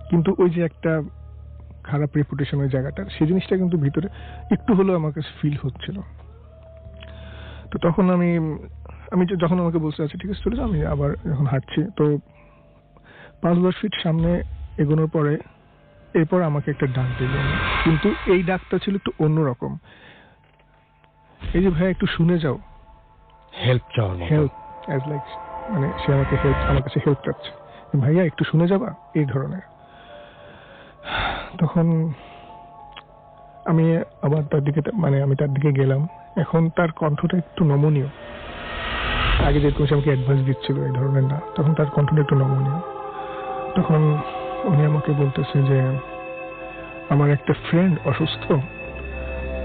কিন্তু ওই যে একটা খারাপ রেপুটেশন ওই জায়গাটা, সেই জিনিসটা কিন্তু ভিতরে একটু হলেও আমার কাছে ফিল হচ্ছিল। তো তখন আমি যখন আমাকে বলতে আছে ঠিক আছে চলে যাও, আমি আবার যখন হাঁটছি, তো 5-10 ফিট সামনে এগোনোর পরে এরপর আমাকে একটা ডাক দিল, কিন্তু এই ডাকটা ছিল একটু অন্যরকম। এই যে ভাই একটু শুনে যাও, হেল্প চাওয়ার মতো, হেল্প অ্যাজ লাইক, মানে সে আমাকে আমার কাছে হেল্প চাচ্ছে, ভাইয়া একটু শুনে যাবা, এই ধরনের। তখন আমি আবার আমি তার দিকে গেলাম। এখন তার কণ্ঠটা একটু নমনীয়, আগে যেরকম সে আমাকে অ্যাডভান্স দিচ্ছিল এই ধরনের না, তখন তার কণ্ঠটা একটু নমনীয়। তখন উনি আমাকে বলতেছে যে আমার একটা ফ্রেন্ড অসুস্থ,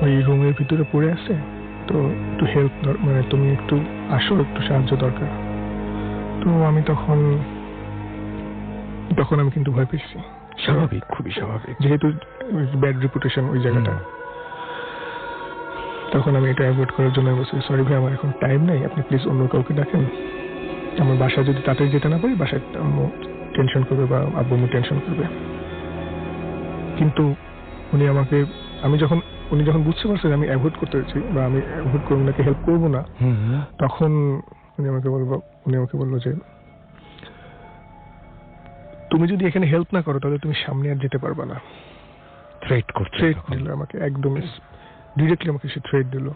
ওই রুমের ভিতরে পড়ে আছে, তো একটু হেল্প, মানে তুমি একটু আসো, একটু সাহায্য দরকার। তো আমি তখন আমি কিন্তু ভয় পেয়েছি, স্বাভাবিক, খুবই স্বাভাবিক, যেহেতু ব্যাড রেপুটেশন ওই জায়গাটা। তখন আমি এটা অ্যাভয়েড করার জন্য বলছি, সরি ভাই, আমার এখন টাইম নেই, আপনি প্লিজ অন্য কাউকে ডাকেন। আমার বাসায় যদি তাড়াতাড়ি যেতে না পারি, বাসায় আম্মু টেনশন করবে বা আব্বু টেনশন করবে। কিন্তু উনি যখন বুঝতে পারছেন আমি অ্যাভয়েড করতে চাইছি বা আমি অ্যাভয়েড করে ওনাকে হেল্প করবো না, তখন উনি আমাকে বললো যে তুমি যদি এখানে হেল্প না করো তাহলে তুমি সামনে আর যেতে পারবে না। থ্রেট দিল আমাকে, একদম ডিরেক্টলি আমাকে সে থ্রেট দিল।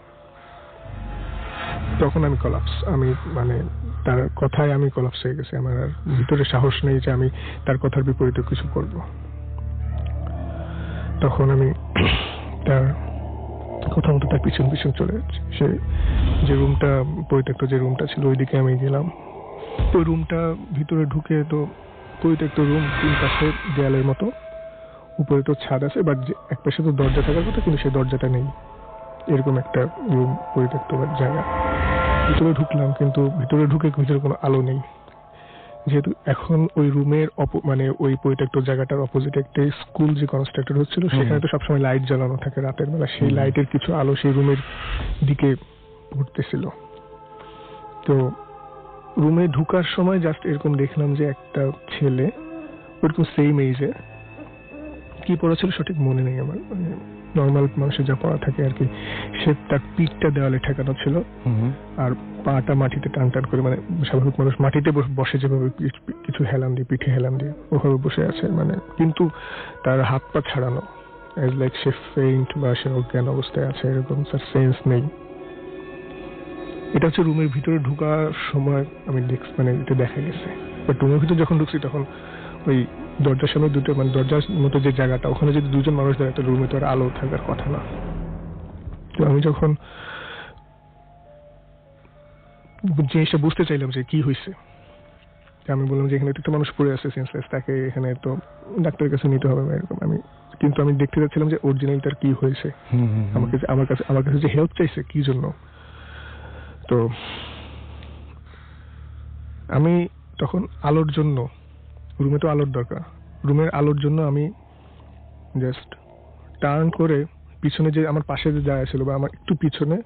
তখন আমি কলাপস, আমি মানে তার কথায় আমি কলাপস হয়ে গেছি। আমার আর ভিতরে সাহস নেই যে আমি তার কথার বিপরীতে কিছু করব। তখন আমি তার কথা মতো তার পিছন চলে যাচ্ছি। সে যে রুমটা পরিত্যক্ত, যে রুমটা ছিল ওইদিকে আমি গেলাম। ওই রুমটা ভিতরে ঢুকে তো পরিত্যক্ত রুম, 3 পাশে দেয়ালের মতো, উপরে তো ছাদ আছে, বাট এক পাশে তো দরজা থাকার কথা, কিন্তু সেই দরজাটা নেই। এরকম একটা রুম, পরিত্যক্ত জায়গা। ভিতরে ঢুকলাম, কিন্তু ভিতরে কোনো আলো নেই। যেহেতু এখন ওই রুমের মানে ওই পরিত্যক্ত জায়গাটার অপোজিটে একটা স্কুল যে কনস্ট্রাক্টেড হচ্ছিল, সেখানে তো সবসময় লাইট জ্বালানো থাকে রাতের বেলা। সেই লাইটের কিছু আলো সেই রুমের দিকে ঘুরতেছিল। তো রুমে ঢুকার সময় জাস্ট এরকম দেখলাম যে একটা ছেলে ওরকম সেম এজে, কি পড়া ছিল সঠিক মনে নেই আমার, মানে নর্মাল মানুষের যা পড়া থাকে আর কি, সে তার পিঠটা দেওয়ালে ঠেকানো ছিল আর পাটা মাটিতে টান টান করে, মানে স্বাভাবিক মানুষ মাটিতে বসে যেভাবে কিছু হেলান দিয়ে, পিঠে হেলান দিয়ে ওভাবে বসে আছে, মানে কিন্তু তার হাত পা ছাড়ানো, অ্যাজ লাইক সে ফেইন্ট বা সে অজ্ঞান অবস্থায় আছে, এরকম তার সেন্স নেই। এটা হচ্ছে রুমের ভিতরে ঢুকার সময় আমি মানে এটা দেখা গেছে। বাট রুমের ভিতরে যখন ঢুকছি তখন ওই দরজার সামনে দুটো, মানে দরজার মতো যে জায়গাটা, ওখানে যদি 2 জন মানুষ দাঁড়ায়, রুমে তো আর আলো থাকার কথা না। তো আমি যখন জিনিসটা বুঝতে চাইলাম যে কি হয়েছে, আমি বললাম যে এখানে তো একটা মানুষ পড়ে আছে সেন্সলেস, তাকে এখানে তো ডাক্তারের কাছে নিতে হবে এরকম। কিন্তু আমি দেখতে চাচ্ছিলাম যে অরিজিনাল তার কি হয়েছে, আমার কাছে যে হেল্প চাইছে কি জন্য। তো আমি তখন আলোর জন্য, রুমে তো আলোর দরকার, রুমের আলোর জন্য আমি জাস্ট টার্ন করে পিছনে যে আমার পাশে যে দাঁড়ায় ছিল, বা আমার একটু পিছনে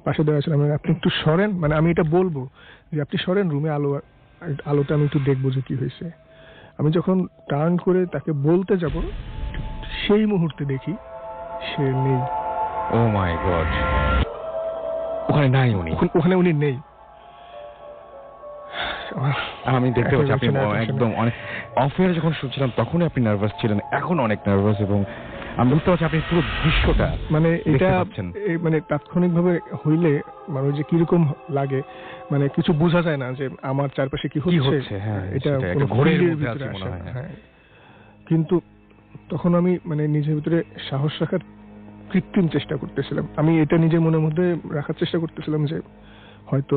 পাশে দাঁড়ায় ছিল, আপনি একটু সরেন, মানে আমি এটা বলবো যে আপনি সরেন, রুমে আলোটা আমি একটু দেখবো যে কি হয়েছে। আমি যখন টার্ন করে তাকে বলতে যাব, সেই মুহূর্তে দেখি সে নেই। ও মাই গড, ওখানে উনি নেই। আমি দেখতে পাচ্ছি আপনি একদম অনেক অফেয়ার যখন শুনছিলাম তখনই আপনি নার্ভাস ছিলেন, এখন অনেক নার্ভাস, এবং আমি বুঝতে পারছি আপনি পুরো দৃশ্যটা, মানে এটা মানে তাৎক্ষণিকভাবে হইলে মানুষ যে কিরকম লাগে, মানে কিছু বোঝা যায় না যে আমার চারপাশে কি হচ্ছে। এটা ঘোরের ভিতরে আসে। হ্যাঁ, কিন্তু তখন আমি মানে নিজের ভিতরে সাহস রাখার কৃত্রিম চেষ্টা করতেছিলাম। আমি এটা নিজের মনের মধ্যে রাখার চেষ্টা করতেছিলাম যে হয়তো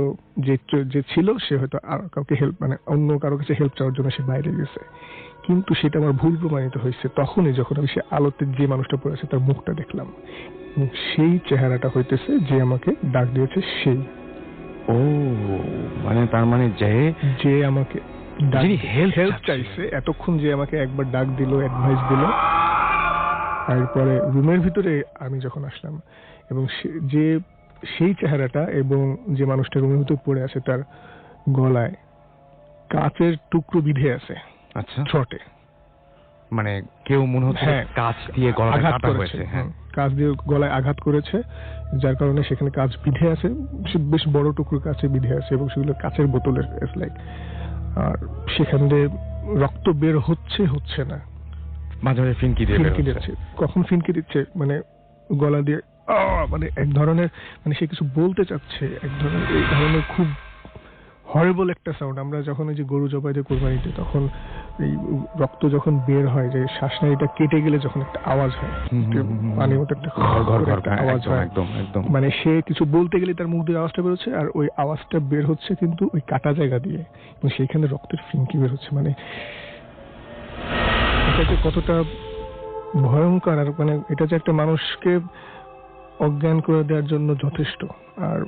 যে ছিল সে হয়তো আর কাউকে হেল্প, মানে অন্য কারো কাছে হেল্প চাওয়ার জন্য সে বাইরে গেছে। কিন্তু সেটা আমার ভুল প্রমাণিত হয়েছে তখনই যখন আমি সে আলোতে যে মানুষটা পড়ে আছে তার মুখটা দেখলাম, এবং সেই চেহারাটা হইতেছে যে আমাকে ডাক দিয়েছে সেই। ও মানে তার মানে যে আমাকে হেল্প চাইছে এতক্ষণ, যে আমাকে একবার ডাক দিল, অ্যাডভাইস দিল। তারপরে রুমের ভিতরে আমি যখন আসলাম, এবং সেই চেহারাটা, এবং যে মানুষটা রুমের ভিতরে পড়ে আছে তার গলায় কাচের টুকরো বিঁধে আছে। আচ্ছা, থ্রটে, মানে কেউ মনে হচ্ছে কাচ দিয়ে গলায় কাটা হয়েছে। হ্যাঁ, কাচ দিয়ে গলায় আঘাত করেছে, যার কারণে সেখানে কাচ বিঁধে আছে, বেশ বড় টুকরো কাচে বিঁধে আছে, এবং সেগুলো কাচের বোতলের লাইক। আর সেখান দিয়ে রক্ত বের হচ্ছে না, মাঝে মাঝে ফিনকি দিচ্ছে। কখন ফিনকি দিচ্ছে, মানে গলা দিয়ে মানে এক ধরনের, মানে সে কিছু বলতে চাচ্ছে, এক ধরনের এই ধরনের খুব হরিবল একটা সাউন্ড। আমরা যখন ওই যে গরু জবাই দিয়ে কোরবানিতে, তখন এই রক্ত যখন বের হয়, যে শ্বাসনালীটা কেটে গেলে যখন একটা আওয়াজ হয়, পানির মতো একটা আওয়াজ হয়, মানে সে কিছু বলতে গেলে তার মুখ দিয়ে আওয়াজটা বেরোচ্ছে, আর ওই আওয়াজটা বের হচ্ছে কিন্তু ওই কাটা জায়গা দিয়ে, এবং সেইখানে রক্তের ফিনকি বের হচ্ছে। মানে এটা যে কতটা ভয়ঙ্কর, আর মানে এটা যে একটা মানুষকে অজ্ঞান করে দেওয়ার জন্য যথেষ্ট, আর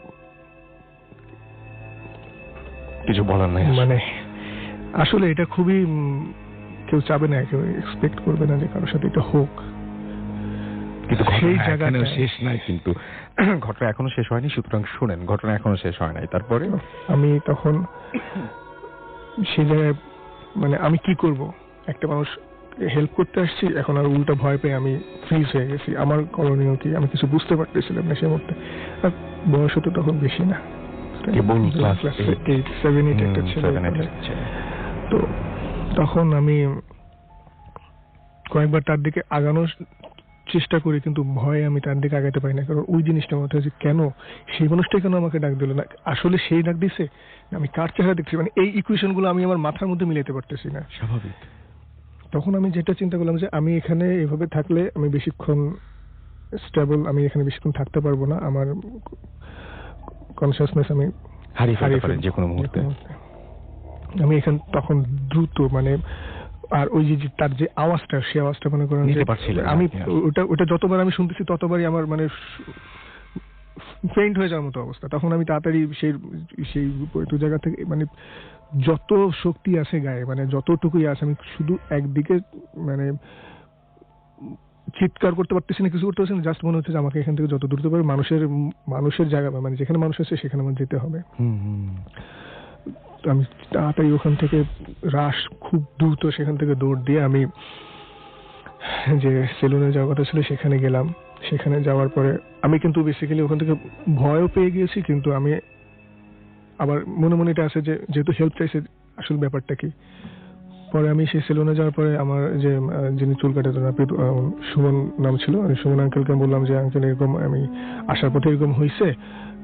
কিছু বলার নাই। মানে আসলে এটা খুবই কেউ চাবে না, কেউ এক্সপেক্ট করবে না যে কারোর সাথে এটা হোক। কিন্তু সেই ঘটনা এখনো জায়গাটায়- শেষ নাই, কিন্তু ঘটনা এখনো শেষ হয়নি, সুতরাং শুনেন, ঘটনা এখনো শেষ হয় নাই। তারপরে আমি তখন সেই জায়গায় মানে আমি কি করব, একটা মানুষ হেল্প করতে আসছি, এখন আর উল্টা ভয় পেয়ে আমি ফ্রিজ হয়ে গেছি। আমার করণীয় কি আমি কিছু বুঝতে পারতেছিলাম না সেই মুহূর্তে। আর বয়স তো তখন বেশি না, কেবল ক্লাস 7-8 একটা ছেলে। তো তখন আমি কয়েকবার তার দিকে আগানোর চেষ্টা করি, কিন্তু ভয়ে আমি তার দিকে আগাতে পারি না। কারণ ওই জিনিসটা মধ্যে যে কেন সেই মানুষটাই কেন আমাকে ডাক দিল না, আসলে সেই ডাক দিছে, আমি কার চেহারা দেখছি, মানে এই ইকুয়েশন গুলো আমি আমার মাথার মধ্যে মিলাতে পারতেছি না। স্বাভাবিক। তখন আমি যেটা চিন্তা করলাম যে আমি এখানে এভাবে থাকলে আমি বেশিক্ষণ স্টেবল, আমি এখানে বেশিক্ষণ থাকতে পারবো না, আমার কনসিয়াসনেস আমি হারিয়ে ফেলতে পারেন ফেলবো যে কোনো মুহূর্তে। আমি এখানে তখন দ্রুত মানে, আর ওই যে তার যে আওয়াজটা, সেই আওয়াজটা মনে করেন নিতে যে পারছিলেন না আমি আপনি আর। ওটা যতবার আমি শুনতেছি ততবারই আমার মানে ফেইন্ট হয়ে যাওয়ার মতো অবস্থা। তখন আমি তাড়াতাড়ি সেই ওই জায়গা থেকে মানে যত শক্তি আছে গায়ে, মানে যতটুকুই আছে, আমি শুধু একদিকে মানে চিৎকার করতে পারতেছি না, কিছু করতে পারছি না, জাস্ট মনে হচ্ছে যে আমাকে এখান থেকে যত দূরতে পারে মানুষের জায়গা, মানে যেখানে মানুষ আছে সেখানে আমার যেতে হবে। তো আমি তাড়াতাড়ি ওখান থেকে খুব দ্রুত সেখান থেকে দৌড় দিয়ে আমি যে সেলুনে যাওয়ার কথা ছিল সেখানে গেলাম। সেখানে যাওয়ার পরে আমি কিন্তু বেসিক্যালি ওখান থেকে ভয়ও পেয়ে গিয়েছি, কিন্তু আমি আবার মনে মনে এটা আছে যে যেহেতু হেল্প চাইছে আসল ব্যাপারটা কি। পরে আমি সেই সেলুনে যাওয়ার পরে আমার যে যিনি চুল কাটাতেন, সুমন নাম ছিল, আমি সুমন আঙ্কেলকে বললাম যে আঙ্কেল এরকম আমি আসার পথে এরকম হয়েছে,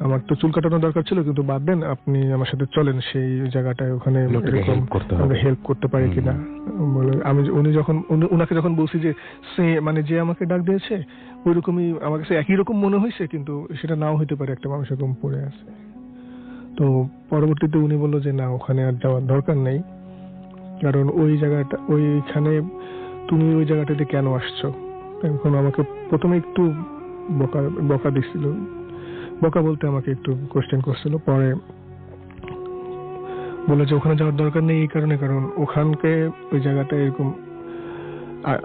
আমার তো চুল কাটানো দরকার ছিল, কিন্তু বাদ দেন, আপনি আমার সাথে চলেন সেই জায়গাটায়, ওখানে হেল্প করতে পারি কিনা বলে। উনাকে যখন বলছি যে সে মানে যে আমাকে ডাক দিয়েছে ওই রকমই আমার কাছে একই রকম মনে হয়েছে, কিন্তু সেটা নাও হইতে পারে, একটা মানুষ এরকম পড়ে আছে। তো পরবর্তীতে উনি বললো যে না, ওখানে আর যাওয়ার দরকার নেই, কারণ ওই জায়গাটা, ওইখানে তুমি ওই জায়গাটাতে কেন আসছো। এখন আমাকে প্রথমে একটু বকা দিচ্ছিল, বকা বলতে আমাকে একটু কোশ্চেন করছিল। পরে বলে যে ওখানে যাওয়ার দরকার নেই এই কারণে, কারণ ওখানকে ওই জায়গাটা এরকম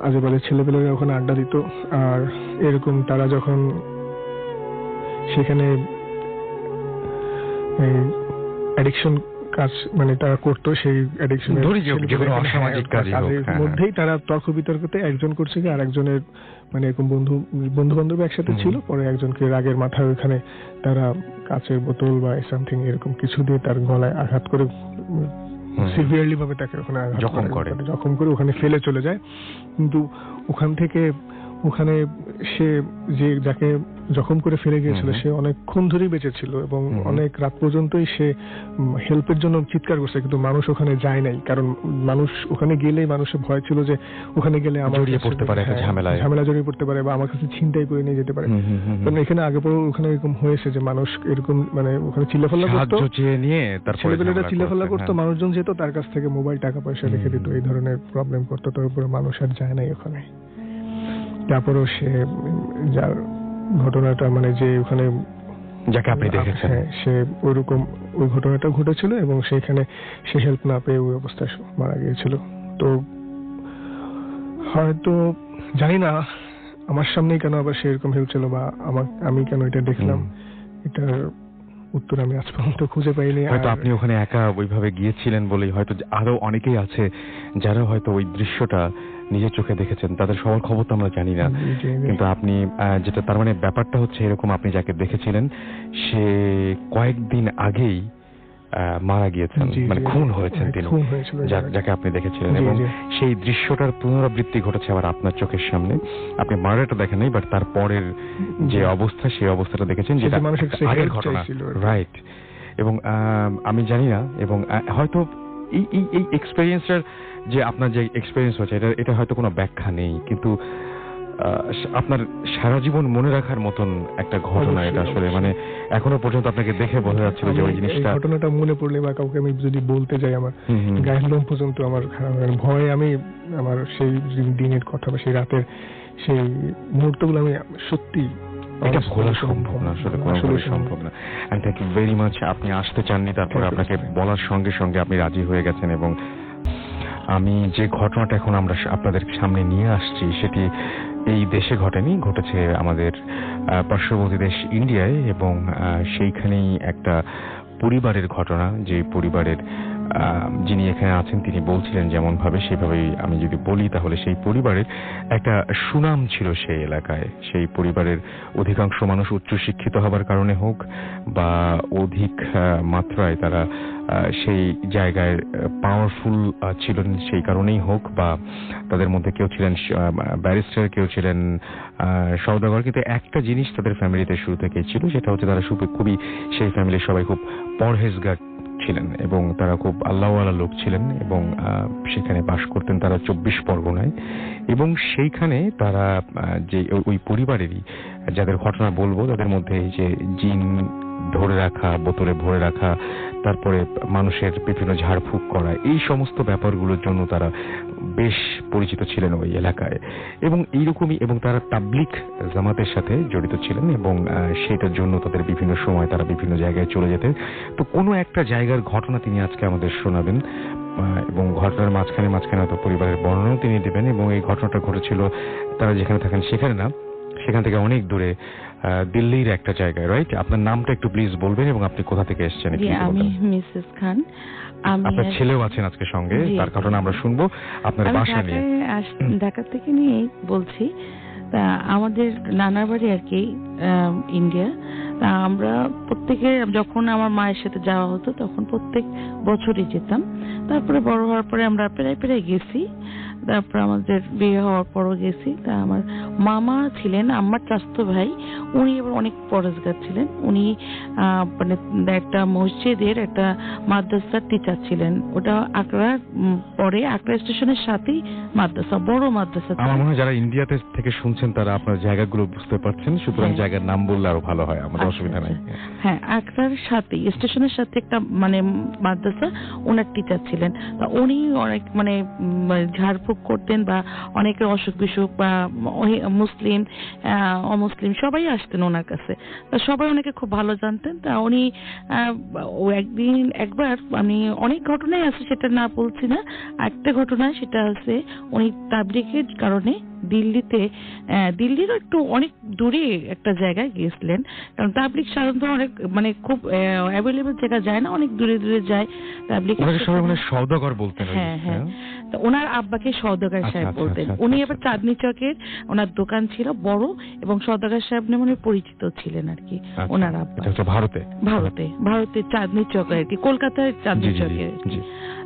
আজে বাজে ছেলেপেলেরা ওখানে আড্ডা দিত, আর এরকম তারা যখন সেখানে অ্যাডিকশন কাজ মানে তারা করতো, সেই অ্যাডিকশনের মধ্যেই তারা তর্ক বিতর্কতে একজন করছে কি আর একজনের মানে এরকম বন্ধু বান্ধব একসাথে ছিল। পরে একজনকে রাগের মাথায় ওইখানে তারা কাঁচের বোতল বা সামথিং এরকম কিছু দিয়ে তার গলায় আঘাত করে সিভিয়ারলি ভাবে তাকে ওখানে জখম করে ওখানে ফেলে চলে যায়। কিন্তু ওখানে সে যে যাকে জখম করে ফেলে গিয়েছিল সে অনেকক্ষণ ধরেই বেঁচে ছিল এবং অনেক রাত পর্যন্তই সে হেল্পের জন্য চিৎকার করছে, কিন্তু মানুষ ওখানে যায় নাই, কারণ মানুষ ওখানে গেলেই মানুষের ভয় ছিল যে ওখানে গেলে আমার জড়িয়ে পড়তে পারে, ঝামেলা জড়িয়ে পড়তে পারে বা আমার কাছে ছিনতাই করে নিয়ে যেতে পারে। কারণ এখানে আগে পরে ওখানে এরকম হয়েছে যে মানুষ এরকম মানে ওখানে চিল্লাফাল্লা করতো, ছেলেপেলেরা চিল্লাফাল্লা করতো, মানুষজন যেত তার কাছ থেকে মোবাইল টাকা পয়সা রেখে দিত, এই ধরনের প্রবলেম করতো। তার উপরে মানুষ আর যায় নাই ওখানে। তারপরও সে যার ঘটনাটা মানে যে ওখানে যাকে আপনি দেখেছেন সে ওইরকম ওই ঘটনাটা ঘটেছিল এবং সেখানে সে হেল্প না পেয়ে ওই অবস্থায় মারা গিয়েছিল। তো হয়তো জানি না আমার সামনেই কেন আবার সেরকম হেল্প ছিল বা আমি কেন এটা দেখলাম, এটার উত্তর আমি আজ পর্যন্ত খুঁজে পাইনি। হয়তো আপনি ওখানে একা ওইভাবে গিয়েছিলেন বলেই হয়তো আরো অনেকেই আছে যারা হয়তো ওই দৃশ্যটা নিজের চোখে দেখেছেন, তাদের সবার খবর তো আমরা জানি না, কিন্তু আপনি যেটা তার মানে ব্যাপারটা হচ্ছে এরকম, আপনি যাকে দেখেছিলেন সে কয়েকদিন আগেই মারা গিয়েছেন, মানে খুন হয়েছেন তিনি, যাকে আপনি দেখেছিলেন, এবং সেই দৃশ্যটার পুনরাবৃত্তি ঘটেছে আবার আপনার চোখের সামনে। আপনি মার্ডারটা দেখেন নাই, বাট তারপরের যে অবস্থা সেই অবস্থাটা দেখেছেন, যেটা আগের ঘটনা, রাইট। এবং আমি জানি না, এবং হয়তো এই এক্সপেরিয়েন্সটার যে আপনার যে এক্সপেরিয়েন্স হচ্ছে এটা হয়তো কোনো ব্যাখ্যা নেই, কিন্তু আপনার সারা জীবন মনে রাখার মতন একটা ঘটনা এটা আসলে, মানে এখনো পর্যন্ত আপনাকে দেখে বোঝা যাচ্ছিল যে ওই জিনিসটা, ঘটনাটা মনে পড়লে বা কাউকে আমি যদি বলতে যাই আমার গায়ের লোম পর্যন্ত আমার ভয়ে আমি আমার সেই দিনের কথা বা সেই রাতের সেই মুহূর্তগুলো আমি সত্যি এটা ভোলা সম্ভব না, আসলে কোনোভাবেই সম্ভব না। And thank you very much. আপনি আসতে চাননি, তারপরে আপনাকে বলার সঙ্গে সঙ্গে আপনি রাজি হয়ে গেছেন, এবং আমি যে ঘটনাটা এখন আমরা আপনাদের সামনে নিয়ে আসছি সেটি এই দেশে ঘটেনি, ঘটেছে আমাদের পার্শ্ববর্তী দেশ ইন্ডিয়ায়, এবং সেইখানেই একটা পরিবারের ঘটনা। যে পরিবারের যিনি এখানে আছেন তিনি বলছিলেন যেমন ভাবে, সেভাবেই আমি যদি বলি তাহলে সেই পরিবারের একটা সুনাম ছিল সেই এলাকায়। সেই পরিবারের অধিকাংশ মানুষ উচ্চশিক্ষিত হবার কারণে হোক বা অধিক মাত্রায় তারা সেই জায়গায় পাওয়ারফুল ছিলেন সেই কারণেই হোক, বা তাদের মধ্যে কেউ ছিলেন ব্যারিস্টার, কেউ ছিলেন সওদাগর, কিন্তু একটা জিনিস তাদের ফ্যামিলিতে শুরু থেকেই ছিল, সেটা হচ্ছে তারা খুবই সেই ফ্যামিলির সবাই খুব পরহেজগার ছিলেন এবং তারা খুব আল্লাহওয়ালা লোক ছিলেন, এবং সেখানে বাস করতেন তারা 24 পরগনায়। এবং সেইখানে তারা যে ওই পরিবারেরই যাদের ঘটনা বলবো তাদের মধ্যে এই যে জিন ধরে রাখা, বোতলে ভরে রাখা, তারপরে মানুষের বিভিন্ন ঝাড়ফুঁক করা, এই সমস্ত ব্যাপারগুলোর জন্য তারা বেশ পরিচিত ছিলেন ওই এলাকায়। এবং এইরকমই, এবং তারা তাবলিগ জামাতের সাথে জড়িত ছিলেন, এবং সেটার জন্য তাদের বিভিন্ন সময় তারা বিভিন্ন জায়গায় চলে যেতেন। তো কোনো একটা জায়গার ঘটনা তিনি আজকে আমাদের শোনাবেন, এবং ঘটনার মাঝখানে হয়তো পরিবারের বর্ণনাও তিনি দেবেন। এবং এই ঘটনাটা ঘটেছিল তারা যেখানে থাকেন সেখানে না, সেখান থেকে অনেক দূরে দিল্লির একটা জায়গায়, রাইট? আপনার নামটা একটু প্লিজ বলবেন এবং আপনি কোথা থেকে এসেছেন? আমি মিসেস খান। আপনার ছেলেও আছেন আজকে সঙ্গে, তার ঘটনা আমরা শুনবো আপনার বাসা নিয়ে। ঢাকা থেকে নিয়ে বলছি। তা আমাদের নানার বাড়ি আর কি ইন্ডিয়া। তা আমরা প্রত্যেকে, যখন আমার মায়ের সাথে যাওয়া হতো তখন প্রত্যেক বছরই যেতাম। তারপরে বড় হওয়ার পরে আমরা প্রায় গেছি। তারপর আমাদের বিয়ে হওয়ার পরও গেছি। তা আমার মামা ছিলেন আমার চাচাতো ভাই, উনি এবার অনেক পরেজগার ছিলেন। উনি মানে একটা মসজিদের একটা মাদ্রাসার টিচার ছিলেন। ওটা আকরা, পরে আকরা স্টেশনের সাথেই মাদ্রাসা, বড় মাদ্রাসা। আমার মনে হয় যারা ইন্ডিয়াতে থেকে শুনছেন তারা আপনার জায়গাগুলো বুঝতে পারছেন, সুতরাং জায়গার নাম বললে আরো ভালো হয়, আমাদের অসুবিধা নাই। হ্যাঁ, আকরার সাথেই স্টেশনের সাথে একটা মানে মাদ্রাসা, ওনার টিচার ছিলেন। তা উনি অনেক মানে ঝাড়ফুঁক করতেন, বা অনেকের অসুখ বিসুখ বা মুসলিম অমুসলিম সবাই আসতেন ওনার কাছে। তা সবাই ওনাকে খুব ভালো জানতেন। তা উনি একবার আমি অনেক ঘটনাই আছে, সেটা না বলছি না, একটা ঘটনা সেটা হচ্ছে উনি তাবলিগের কারণে দিল্লির একটু অনেক দূরে একটা জায়গায় গিয়েছিলেন। কারণ তাবলিগ সাধারণত অনেক মানে খুব অ্যাভেলেবল জায়গা যায় না, অনেক দূরে যায় তাবলিগ। সওদাগর বলতেন। হ্যাঁ, তো ওনার আব্বাকে সওদাগর সাহেব বলতেন। উনি এবার চাঁদনি চকের ওনার দোকান ছিল বড়, এবং সওদাগর সাহেব নামে পরিচিত ছিলেন আর কি ওনার আব্বা। ভারতে চাঁদনি চক আর কি, কলকাতার চাঁদনি চকে।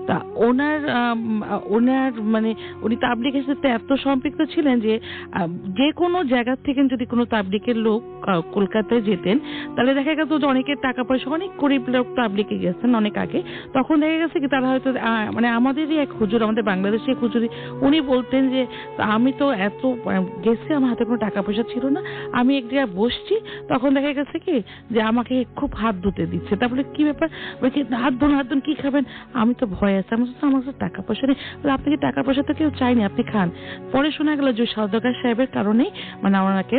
তা ওনার মানে উনি তাবলিগের সাথে এত সম্পৃক্ত ছিলেন যে কোনো জায়গা থেকে যদি কোনো তাবলিগের লোক কলকাতায় যেতেন, তাহলে দেখা গেছে যে অনেকের টাকা পয়সা, অনেক গরিব লোক তাবলিগে গেছেন অনেক আগে, তখন দেখা গেছে কি তারা হয়তো মানে আমাদেরই এক হুজুর, আমাদের বাংলাদেশের হুজুরি, উনি বলতেন যে আমি তো এত গেছি, আমার হাতে কোনো টাকা পয়সা ছিল না, আমি এক জায়গায় বসছি, তখন দেখা গেছে কি যে আমাকে খুব হাত ধুতে দিচ্ছে। তারপরে কি ব্যাপার, হাত ধুন কি খাবেন, আমি তো ভয় আছে, আমার কাছে টাকা পয়সা নেই। আপনি কি টাকা পয়সা তো কেউ চাইনি, আপনি খান। পরে শোনা গেল যে সওদাগর সাহেবের কারণেই মানে ওনাকে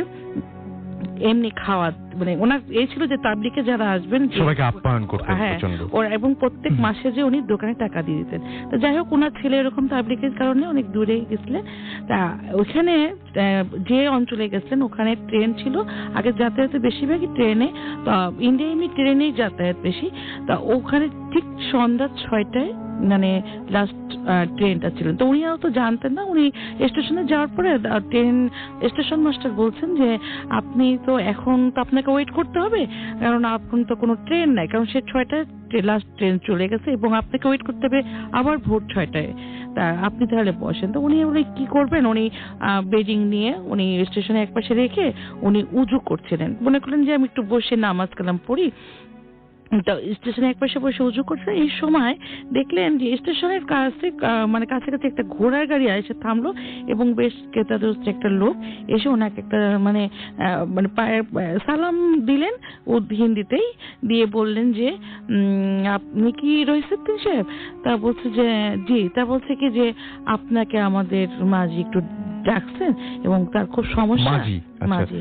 এমনি খাওয়া, মানে ওনার এই ছিল যে তাবলিগে যারা আসবেন সবাইকে আপ্যায়ন করতেন। হ্যাঁ, এবং প্রত্যেক মাসে যে উনি দোকানে টাকা দিয়ে দিতেন। তো যাই হোক, ওনার ছেলে এরকম তাবলিগের কারণে অনেক দূরে গেছিলেন। তা ওখানে যে অঞ্চলে গেছিলেন ওখানে ট্রেন ছিল, আগে যাতায়াতে বেশিরভাগই ট্রেনে, তা ইন্ডিয়া এমনি ট্রেনেই যাতায়াত বেশি। তা ওখানে ঠিক সন্ধ্যা 6টায় মানে লাস্ট ট্রেনটা ছিল। তো উনি তো জানতেন না। উনি স্টেশনে যাওয়ার পরে ট্রেন স্টেশন মাস্টার বলছেন যে আপনি তো এখন তো আপনাকে ওয়েট করতে হবে, কারণ এখন তো কোনো ট্রেন নাই, কারণ সে 6টায় লাস্ট ট্রেন চলে গেছে এবং আপনাকে ওয়েট করতে হবে আবার ভোর 6টায়। তা আপনি তাহলে বসেন। তো উনি কি করবেন, উনি বেডিং নিয়ে উনি স্টেশনে একপাশে রেখে উনি উজু করছিলেন। মনে করলেন যে আমি একটু বসে নামাজ কালাম পড়ি। স্টেশনে একপাশে বসে উজু করছে, এই সময় দেখলেন যে স্টেশনের কাছে মানে কাছাকাছি একটা ঘোড়ার গাড়ি এসে থামলো, এবং বেশ ক্রেতাদস্ত একটা লোক এসে ওনাকে একটা মানে পায়ের সালাম দিলেন ও হিন্দিতেই, দিয়ে বললেন যে আপনি কি রইসুদ্দিন সাহেব? তা বলছে যে জি। তা বলছে কি যে আপনাকে আমাদের মাঝে একটু ডাকছেন এবং তার খুব সমস্যা, মাঝি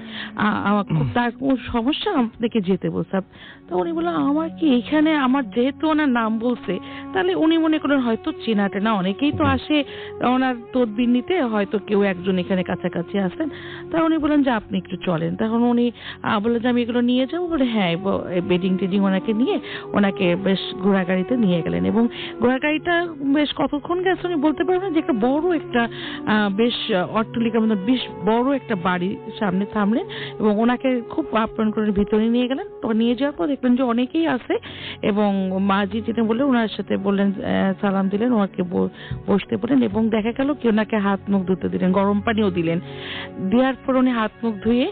আমার খুব তার খুব সমস্যা, আপনাকে যেতে বলছে। তো উনি বললেন আমার কি এখানে, আমার যেহেতু ওনার নাম বলছে তাহলে উনি মনে করেন হয়তো চেনা টেনা অনেকেই তো আসে ওনার তদবির নিতে, হয়তো কেউ একজন এখানে কাছাকাছি আসেন। তা উনি বললেন যে আপনি একটু চলেন। তখন উনি বললেন যে আমি এগুলো নিয়ে যাবো। বলে হ্যাঁ, বেডিং টেডিং ওনাকে নিয়ে ওনাকে বেশ ঘোড়াগাড়িতে নিয়ে গেলেন এবং ঘোড়াগাড়িটা বেশ কতক্ষণ গেছে উনি বলতে পারবেন, যে একটা বড় একটা বেশ অট্টালিকার মধ্যে বেশ বড় একটা বাড়ির সামনে থামলেন এবং ওনাকে খুব আপ্যায়ন করে ভিতরে নিয়ে গেলেন। তো নিয়ে যাওয়ার পর দেখলেন যে অনেকেই আছে এবং মাঝি যেটা বললেন ওনার সাথে বললেন, সালাম দিলেন, ওনাকে বসতে বললেন এবং দেখা গেল কি ওনাকে হাত মুখ ধুতে দিলেন, গরম পানিও দিলেন। দেওয়ার পর উনি হাত মুখ ধুয়ে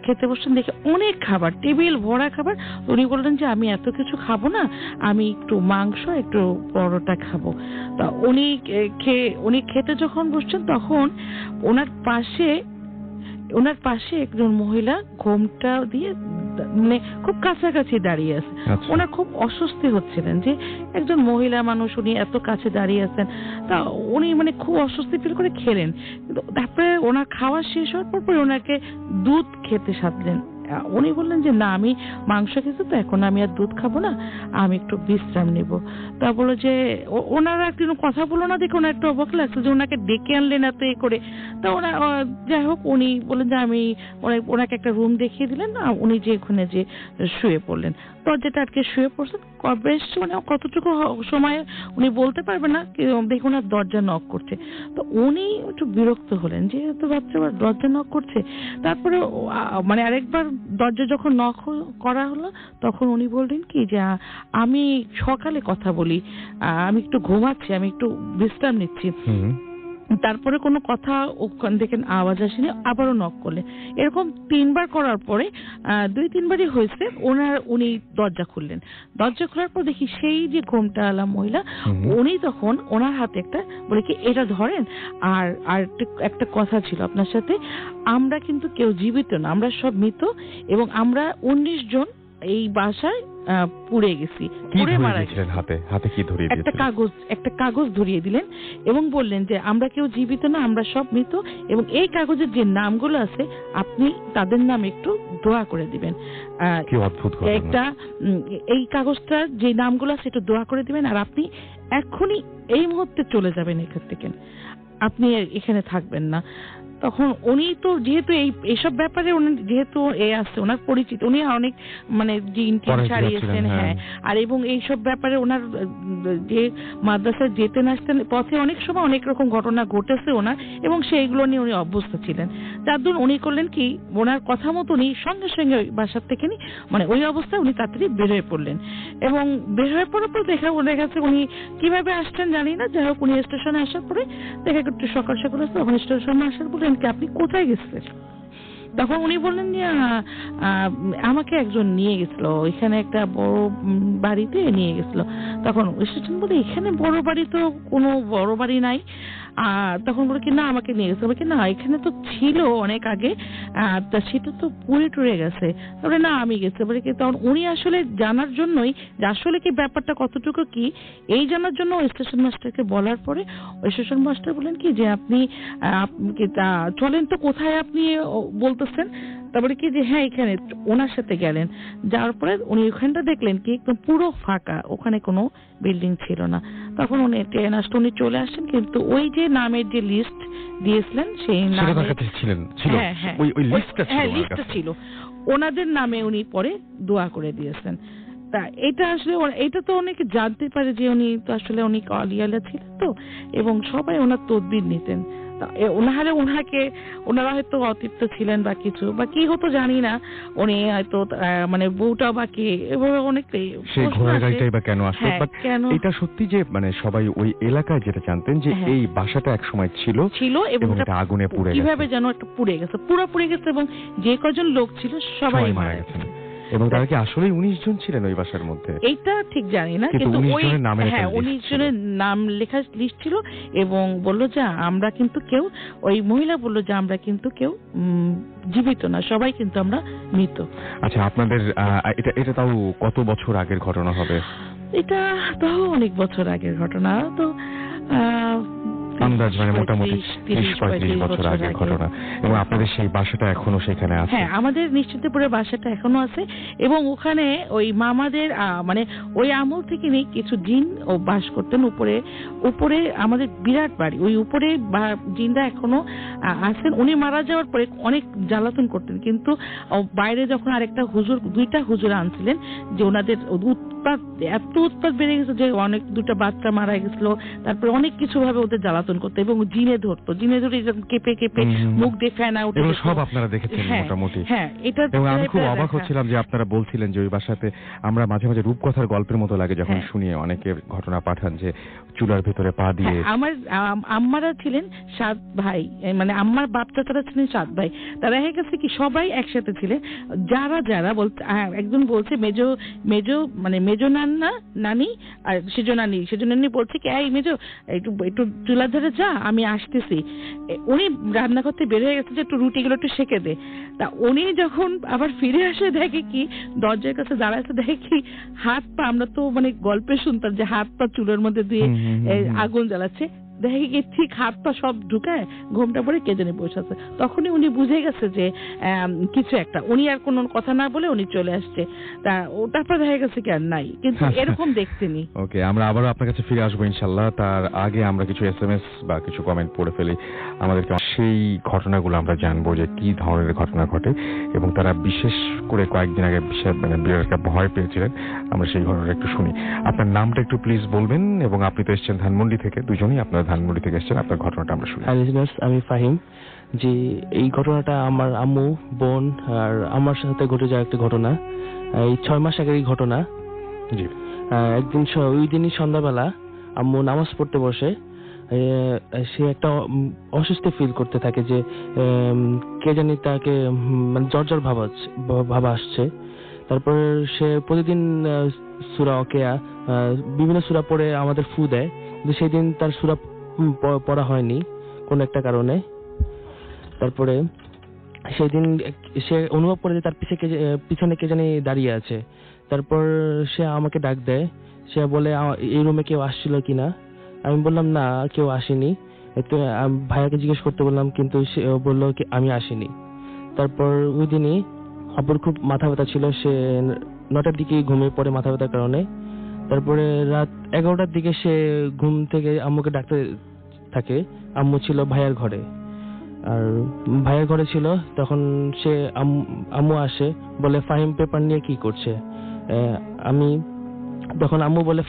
খেতে বসলেন। দেখে অনেক খাবার, টেবিল ভরা খাবার। উনি বললেন যে আমি এত কিছু খাবো না, আমি একটু মাংস একটু পরোটা খাবো। তা উনি খেতে যখন বসছেন তখন ওনার পাশে একজন মহিলা ঘোমটা দিয়ে মানে খুব কাছাকাছি দাঁড়িয়ে আছে। ওনার খুব অস্বস্তি হচ্ছিলেন যে একজন মহিলা মানুষ উনি এত কাছে দাঁড়িয়ে আছেন। তা উনি মানে খুব অস্বস্তি ফিল করে খেলেন। তারপরে ওনার খাওয়া শেষ হওয়ার পর ওনাকে দুধ খেতে সাধলেন। উনি বললেন যে না, আমি মাংস খেয়েছি তো এখন আমি আর দুধ খাবো না, আমি একটু বিশ্রাম নেব। তা বললো যে ওনারা একটু কথা বলো না, দেখে ওনার একটু অবাক লাগছে যে ওনাকে ডেকে আনলেন এত করে। তা ওনা যাই হোক উনি বললেন যে আমি ওনাকে একটা রুম দেখিয়ে দিলেন, উনি যে ওখানে যে শুয়ে পড়লেন, দরজাটা আটকে শুয়ে পড়ছেন। বেশ মানে কতটুকু সময় উনি বলতে পারবেন না, দেখুন আর দরজা নক করছে। তো উনি একটু বিরক্ত হলেন যে এত রাত্রে আবার দরজা নক করছে। তারপরে মানে আরেকবার দরজা যখন নক করা হলো তখন উনি বললেন কি যে আমি সকালে কথা বলি, আমি একটু ঘুমাচ্ছি, আমি একটু বিশ্রাম নিচ্ছি। তারপরে কোনো কথা ওখান থেকে আওয়াজ আসেনি, আবারও নক করলেন। এরকম 3 বার করার পরে 2-3 বারই হয়েছে উনি দরজা খুললেন। দরজা খোলার পর দেখি সেই যে ঘোমটা আলা মহিলা, উনি তখন ওনার হাতে একটা বলে কি এটা ধরেন, আর একটা কথা ছিল আপনার সাথে, আমরা কিন্তু কেউ জীবিত না, আমরা সব মৃত এবং আমরা 19 জন এই বাসায় পুড়ে গেছি, পুড়ে মারা গেছি। হাতে কি ধরিয়ে দিয়েছিলেন? একটা কাগজ ধরিয়ে দিলেন এবং বললেন যে আমরা কেউ জীবিত না, আমরা সব মৃত এবং এই কাগজের যে নামগুলো আছে আপনি তাদের নাম একটু দোয়া করে দিবেন। কি অদ্ভুত একটা এই কাগজটা যে নামগুলো আছে একটু দোয়া করে দিবেন, আর আপনি এখনই এই মুহূর্তে চলে যাবেন এখান থেকে, আপনি এখানে থাকবেন না। তখন উনি তো যেহেতু এইসব ব্যাপারে উনি যেহেতু আসছে ওনার পরিচিত, উনি অনেক মানে জিন টিন ছাড়িয়েছেন, হ্যাঁ, আর এবং এইসব ব্যাপারে ওনার যে মাদ্রাসায় যেতেন আসতেন পথে অনেক সময় অনেক রকম ঘটনা ঘটেছে ওনার, এবং সেইগুলো নিয়ে উনি অভ্যস্ত ছিলেন। যার জন্য উনি করলেন কি ওনার কথা মতো উনি সঙ্গে সঙ্গে বাসার থেকে মানে ওই অবস্থায় উনি তাড়াতাড়ি বের হয়ে পড়লেন এবং বের হয়ে পড়ার পর দেখা গেছে উনি কিভাবে আসছেন জানি না, যাই হোক উনি স্টেশনে আসার পরে দেখা একটু সকাল সকাল আসছে, তখন স্টেশনে আসার পরে আপনি কোথায় গেছিলেন? তখন উনি বললেন যে আমাকে একজন নিয়ে গেছিল, এখানে একটা বড় বাড়িতে নিয়ে গেছিল। তখন স্টেশন বলে এখানে বড় বাড়ি তো কোনো বড় বাড়ি নাই। তখন বলে কি না আমাকে নিয়ে গেছে, বলে কি না এখানে তো ছিল অনেক আগে, তা সেটা তো পুড়ে টুড়ে গেছে। তারপরে না আমি গেছি, বলে কি তখন উনি আসলে জানার জন্যই যে আসলে কি ব্যাপারটা কতটুকু কি এই জানার জন্য স্টেশন মাস্টারকে বলার পরে স্টেশন মাস্টার বলেন কি যে আপনি চলেন তো কোথায় আপনি বলতেছেন। তারপরে কি যে হ্যাঁ এখানে ওনার সাথে গেলেন, যাওয়ার পরে উনি ওখানটা দেখলেন কি একদম পুরো ফাঁকা, ওখানে কোনো বিল্ডিং ছিল না। তখন উনি ট্রেন আসলে উনি চলে আসছেন, কিন্তু ওই যে নামের যে লিস্ট দিয়েছিলেন সেই নামে লিস্টটা ছিল ওনাদের নামে, উনি পরে দোয়া করে দিয়েছেন। তা এটা আসলে এটা তো অনেকে জানতে পারে যে উনি তো আসলে উনি আলিয়ালা ছিলেন তো, এবং সবাই ওনার তদবির নিতেন। ওনারা হয়তো অতৃপ্ত ছিলেন বা কিছু বা কি হতো জানি না, উনি হয়তো মানে বউটা বা কে এভাবে অনেকটাই সেই ঘোড়াগাড়িটাই বা কেন আসলো। এটা সত্যি যে মানে সবাই ওই এলাকায় যেটা জানতেন যে এই বাসাটা এক সময় ছিল এবং এটা আগুনে পুড়ে গেছে, কিভাবে যেন একটা পুড়ে গেছে, পুরো পুড়ে গেছে এবং যে কজন লোক ছিল সবাই মারা গেছে। এবং তারা কি আসলে 19 জন ছিলেন ওই বাসার মধ্যে? এইটা ঠিক জানি না, কিন্তু 19 জনের নাম লেখা লিস্ট ছিল এবং বললো যে আমরা কিন্তু কেউ, ওই মহিলা বললো যে আমরা কিন্তু কেউ জীবিত না, সবাই কিন্তু আমরা মৃত। আচ্ছা, আপনাদের এটা তাও কত বছর আগের ঘটনা হবে? এটা তো অনেক বছর আগের ঘটনা, তো আন্দাজ মানে মোটামুটি 30-35 বছর আগের ঘটনা, এবং আপনাদের সেই বাসাটা এখনো সেখানে আছে? হ্যাঁ, আমাদের নিশ্চিন্তপুরের বাসাটা এখনো আছে, এবং ওখানে ওই মামাদের মানে ওই আমল থেকে নেই কিছু জিন ও বাস করতেন উপরে। উপরে আমাদের বিরাট বাড়ি, ওই উপরে জিনরা এখনো আছেন। উনি মারা যাওয়ার পরে অনেক জ্বালাতন করতেন, কিন্তু বাইরে যখন আরেকটা হুজুর, 2টা হুজুর আনছিলেন, যে ওনাদের উৎপাত, এত উৎপাত বেড়ে গেছে যে অনেক 2টা বাচ্চা মারা গেছিল, তারপরে অনেক কিছু ভাবে ওদের জ্বালাতন করতো, এবং জিনে ধরতো, জিনে ধরে কেঁপে কেঁপে মুখ দেখায় না, এগুলো সব আপনারা দেখেছেন মোটামুটি? হ্যাঁ, এটা। এবং আমি খুব অবাক হচ্ছিলাম যে আপনারা বলছিলেন যে ওই বাসাতে আমরা মাঝে মাঝে রূপকথার গল্পের মতো লাগে যখন শুনি, অনেকের ঘটনা পাঠান যে চুলার ভেতরে পা দিয়ে। আমার আম্মারা ছিলেন 7 ভাই, মানে আম্মার বাপ চাচারা ছিলেন 7 ভাই। তারা হয়ে গেছে কি সবাই একসাথে ছিলেন। যারা যারা বলতে, একজন বলছে মেজো মানে মেজো নানি আর সেজো নানি বলছে কি, এই মেজো একটু চুলার ধারে যা, আমি আসতেছি। উনি রান্না করতে বের হয়ে গেছে যে একটু রুটিগুলো একটু সেকে দে। তা উনি যখন আবার ফিরে আসে দেখে কি দরজার কাছে দাঁড়াচ্ছে, দেখে কি হাত পা, আমরা তো মানে গল্পে শুনতাম যে হাত পা চুলের মধ্যে দিয়ে আগুন জ্বালাচ্ছে, দেখে কি ঠিক হাত পা সব ঢুকায় ঘোমটা পরে কে জানি বসে আছে। তখনই উনি বুঝে গেছে যে কিছু একটা। উনি আর কোনো কথা না বলে উনি চলে আসছে। তা তারপর দেখা গেছে কি আর নাই, কিন্তু এরকম দেখতেনি। ওকে, আমরা আবারও আপনার কাছে ফিরে আসবো ইনশাল্লাহ। তার আগে আমরা কিছু SMS বা কিছু কমেন্ট পড়ে ফেলি। আমাদেরকে সেই ঘটনাগুলো আমরা জানবো যে কি ধরনের ঘটনা ঘটে, এবং তারা বিশেষ করে কয়েকদিন আগে মানে বিরাট একটা ভয় পেয়েছিলেন। আমরা সেই ঘটনাটা একটু শুনি। আপনার নামটা একটু প্লিজ বলবেন, এবং আপনি তো এসেছেন ধানমন্ডি থেকে, দুজনেই আপনার ধানমন্ডি থেকে এসেছেন। আপনার ঘটনাটা আমরা শুনি। আমি ফাহিম। যে এই ঘটনাটা আমার আম্মু, বোন আর আমার সাথে ঘটে যাওয়া একটা ঘটনা। এই 6 মাস আগের এই ঘটনা। জি। একদিন ওই দিনই সন্ধ্যাবেলা আম্মু নামাজ পড়তে বসে, সে একটা অসুস্থ ফিল করতে থাকে যে কে জানি তাকে মানে জ্বর ভাব আসছে। তারপর সে প্রতিদিন সূরা ওয়াকিয়া বিভিন্ন সূরা পড়ে আমাদের ফু দেয়, কিন্তু সেই দিন তার সূরা পড়া হয়নি কোনো একটা কারণে। তারপরে সেই দিন সে অনুভব করে যে তার পিছনে কে জানি দাঁড়িয়ে আছে। তারপর সে আমাকে ডাক দেয়, সে বলে এই রুমে কেউ আসছিল কিনা। আমি বললাম না, কেউ আসেনি। ভাইয়াকে জিজ্ঞেস করতে বললাম, কিন্তু সে বললো কি আমি আসিনি। তারপর ওই দিনই আব্বুর খুব মাথা ব্যথা ছিল, সে 9টার দিকে ঘুমিয়ে পড়ে মাথা ব্যথার কারণে। তারপরে রাত 11টার দিকে সে ঘুম থেকে আম্মুকে ডাকতে থাকে। আম্মু ছিল ভাইয়ার ঘরে, আর ভাইয়ের ঘরে ছিল। তখন সে আম্মু আসে, বলে ফাহিম পেপার নিয়ে কি করছে। তখন আম্মু বলে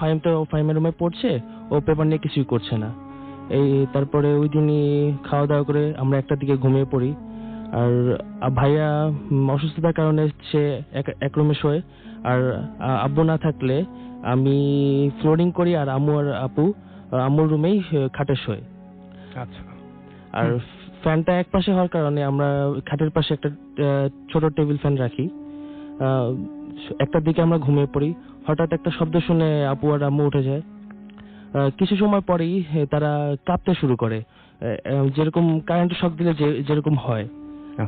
ফাহিমের রুমে পড়ছে, ও পেপার নিয়ে কিছুই করছে না। তারপরে ওই দিনই খাওয়া দাওয়া করে আমরা 1টার দিকে ঘুমিয়ে পড়ি। আর ভাইয়া অসুস্থতার কারণে সে এক রুমে শোয়, আর আব্বু না থাকলে আমি ফ্লোরিং করি, আর আম্মু আর আপু আম্মুর রুমেই খাটে শোয়। আচ্ছা। আর ফ্যানটা এক পাশে হওয়ার কারণে আমরা খাটের পাশে একটা ছোট টেবিল ফ্যান রাখি। 1টার দিকে আমরা ঘুমিয়ে পড়ি। হঠাৎ একটা শব্দ শুনে আপু আর আম্মু উঠে যায়। কিছু সময় পরেই তারা কাঁপতে শুরু করে, যেরকম কারেন্ট শক দিলে যেরকম হয়।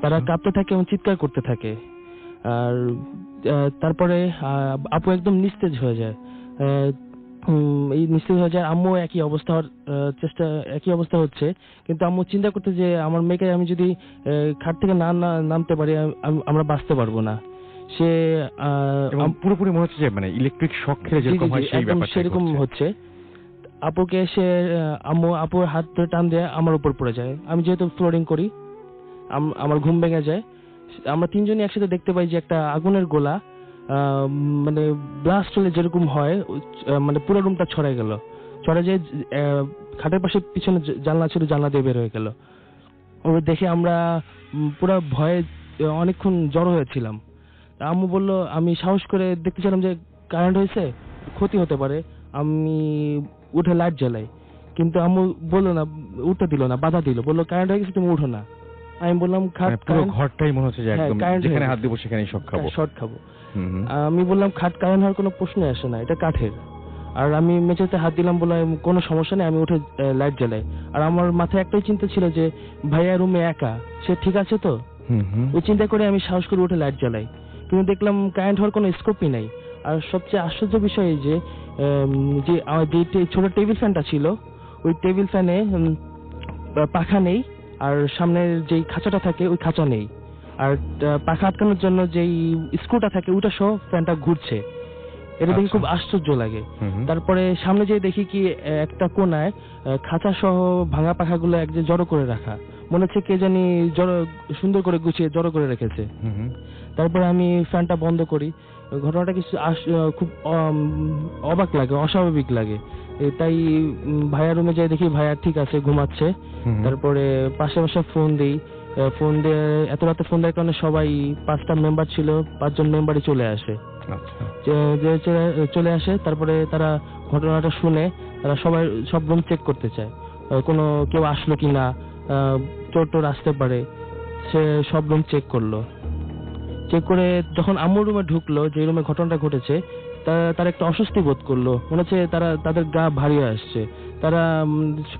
তারা কাঁপতে থাকে এবং চিৎকার করতে থাকে। আর তারপরে আপু একদম নিস্তেজ হয়ে যায়। আম্মু একই অবস্থা হচ্ছে, কিন্তু আম্মু চিন্তা করতে যে আমার মেয়েকে আমি যদি খাট থেকে না নামতে পারি আমরা বাঁচতে পারবো না। সে পুরোপুরি মনে হচ্ছে যে মানে ইলেকট্রিক শক খেলে যেরকম হয় সেই ব্যাপারটা সেরকম হচ্ছে। আপুকে সে আপুর হাত ধরে টান দিয়ে আমার উপর পড়ে যায়। আমি যেহেতু ফ্লোরিং করি, আমার ঘুম ভেঙে যায়। আমরা 3 জনই একসাথে দেখতে পাই যে একটা আগুনের গোলা মানে ব্লাস্ট হলে যেরকম হয়, মানে পুরো রুমটা ছড়াই গেল। ছড়ে যায় খাটের পাশে পিছনে জানলা ছিল, জানলা দিয়ে বের হয়ে গেল। ওই দেখে আমরা পুরো ভয়ে অনেকক্ষণ জড়ো হয়েছিলাম। আম্মু বলল, আমি সাহস করে দেখতেছিলাম যে কারেন্ট হয়েছে, ক্ষতি হতে পারে, আমি উঠে লাইট জ্বালাই। কিন্তু আম্মু বললো না, উঠতে দিল না, বাধা দিল, বললো কারেন্ট হয়ে গেছে, তুমি উঠো না। আমি বললাম পুরো ঘরটাই মনে হচ্ছে যে একদম যেখানে হাত দেব সেখানেই শর্ট খাবো। আমি বললাম খাট কারেন্ট হওয়ার কোনো প্রশ্নই আসে না, এটা কাঠের। আর আমি মেঝেতে হাত দিলাম, বলে কোনো সমস্যা নেই, আমি উঠে লাইট জ্বালাই। আর আমার মাথায় একটাই চিন্তা ছিল যে ভাইয়া রুমে একা, সে ঠিক আছে তো। ওই চিন্তা করে আমি সাহস করে উঠে লাইট জ্বালাই, কিন্তু দেখলাম কারেন্ট হওয়ার কোনো স্কোপই নাই। আর সবচেয়ে আশ্চর্য বিষয় যে ছোট টেবিল ফ্যানটা ছিল, ওই টেবিল ফ্যানে পাখা নেই, আর সামনের যেই খাঁচাটা থাকে ওই খাঁচা নেই, আর পাখা আটকানোর জন্য যেই স্ক্রুটা থাকে ওটা সহ ফ্যানটা ঘুরছে। এটা দেখে খুব আশ্চর্য লাগে। তারপরে সামনে যেয়ে দেখি কি একটা কোনায় খাঁচা সহ ভাঙা পাখাগুলো এক যে জড়ো করে রাখা, মনে হচ্ছে কে জানি সুন্দর করে গুছিয়ে জড়ো করে রেখেছে। তারপরে আমি ফ্যানটা বন্ধ করি। ঘটনাটা কিছু খুব অবাক লাগে, অস্বাভাবিক লাগে। তাই ভাইয়ার রুমে যাই, দেখি ভাইয়া ঠিক আছে, ঘুমাচ্ছে। তারপরে পাশে ফোন দিই, ফোন দিয়ে এত রাতে ফোন দেওয়ার কারণে সবাই 5টা মেম্বার ছিল, 5জন মেম্বারই চলে আসে। চলে আসে। তারপরে তারা ঘটনাটা শুনে তারা সবাই সব রুম চেক করতে চায়, কোনো কেউ আসলো কিনা, চোর টোর আসতে পারে। সে সব রুম চেক করলো। চেক করে যখন আম্মুর রুমে ঢুকলো, যে রুমে ঘটনাটা ঘটেছে, তারা একটা অস্বস্তি বোধ করলো। মনে হচ্ছে তাদের গা ভারী আসছে, তারা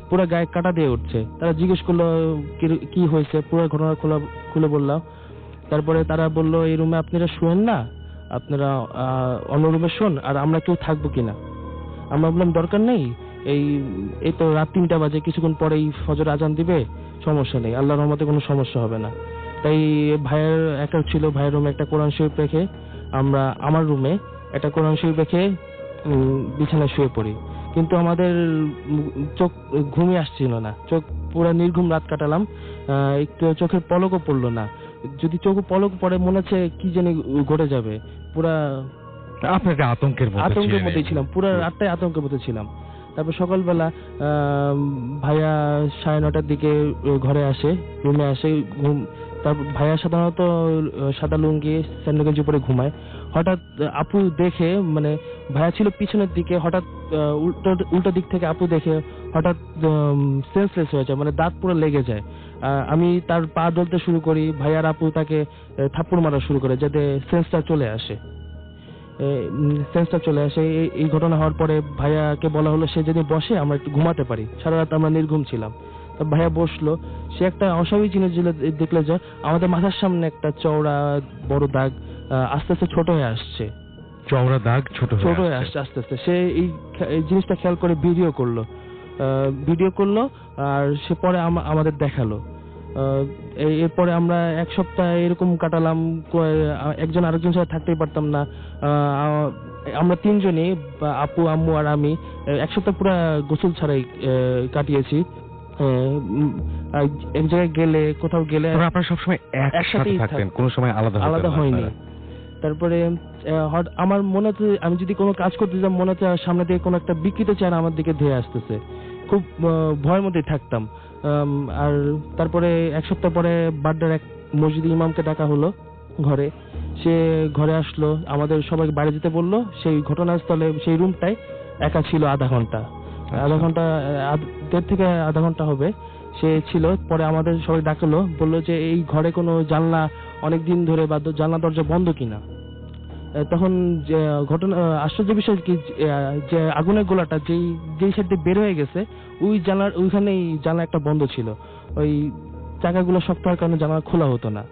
পুরো গায়ে কাটা দিয়ে উঠছে। তারা জিজ্ঞেস করলো কি হয়েছে, পুরো ঘটনা খুলে বললাম। তারপরে তারা বললো এই রুমে আপনারা শুয়েন না, আপনারা অন্য রুমে শোন, আর আমরা কেউ থাকবো কিনা। আমরা বললাম দরকার নেই, এই তো রাত 3টা বাজে, কিছুক্ষণ পরেই ফজর আজান দিবে, সমস্যা নেই, আল্লাহর রহমতে কোনো সমস্যা হবে না। তাই ভাইয়ের একা ছিল, ভাইয়ের রুমে একটা কোরআন শরীফ রেখে আমরা আমার রুমে একটা কোরআন শরীফ রেখে বিছানায় শুয়ে পড়ি। কিন্তু আমাদের চোখ ঘুমিয়ে আসছিল না, চোখ পুরো নির্ঘুম রাত কাটালাম, একটু চোখের পলকও পড়লো না। যদি চোখ পলক পড়ে মনে হচ্ছে কি জানি ঘটে যাবে। পুরা আপনাকে আতঙ্কের মধ্যে ছিলাম, পুরো রাতটাই আতঙ্কের মধ্যে ছিলাম। তারপর সকালবেলা ভাইয়া 9:30টার দিকে ঘরে আসে, রুমে আসে। তারপর ভাইয়া সাধারণত সাদা লুঙ্গি স্যান্ডো গেঞ্জি পরে ঘুমায়। হঠাৎ আপু দেখে, মানে ভাইয়া ছিল পিছনের দিকে, হঠাৎ উল্টো দিক থেকে আপু দেখে হঠাৎ সেন্সলেস হয়ে যায়, মানে দাঁত পুরো লেগে যায়। আমি তার পা ধরতে শুরু করি, ভাইয়ার আপু তাকে থাপ্পড় মারা শুরু করে যাতে সেন্সটা চলে আসে। এই ঘটনা হওয়ার পরে ভাইয়াকে বলা হলো সে যদি বসে আমরা একটু ঘুমাতে পারি, সারা রাত আমরা নির্ঘুম ছিলাম। তো ভাইয়া বসলো। সে একটা অস্বাভাবিক জিনিস দেখলে যে আমাদের মাথার সামনে একটা চওড়া বড় দাগ আস্তে আস্তে ছোট হয়ে আসছে। চওড়া দাগ ছোট হয়ে আসছে আস্তে আস্তে। সে এই জিনিসটা খেয়াল করে ভিডিও করলো, আর সে পরে আমাদের দেখালো। এরপরে আমরা 1 সপ্তাহ এরকম কাটালাম, একজন আরেকজনের সাথে থাকতেই পারতাম না। আমরা 3জনই, আপু, আম্মু আর আমি 1 সপ্তাহ পুরো গোসল ছাড়াই কাটিয়েছি। এক জায়গায় গেলে, কোথাও গেলে আপনারা সবসময় একসাথেই থাকতেন, কোনো সময় আলাদা হয়নি। তারপরে আমার মনে হচ্ছে আমি যদি কোনো কাজ করতে যাই, মনে হচ্ছে সামনে দিয়ে কোনো একটা বিকৃত চেহারা আমার দিকে ধেয়ে আসতেছে। খুব ভয়ের মধ্যেই থাকতাম। আর তারপরে 1 সপ্তাহ পরে বাড্ডার এক মসজিদ ইমামকে ডাকা হলো ঘরে। সে ঘরে আসলো, আমাদের সবাইকে বাইরে যেতে বললো। সেই ঘটনাস্থলে সেই রুমটায় একা ছিল আধা ঘন্টা, 1.5 থেকে আধা ঘন্টা হবে সে ছিল। পরে আমাদের সবাই ডাকলো, বললো যে এই ঘরে কোনো জানলা অনেকদিন ধরে বা জানলা দরজা বন্ধ কিনা। তখন ঘটনা আশ্চর্য বিষয় কি, যে আগুনের গোলাটা যেই সাইড দিয়ে বের হয়ে গেছে ওইখানেই জানলা একটা বন্ধ ছিল। ওই চাকাগুলো শক্ত হওয়ার কারণে জানলা খোলা হতো না।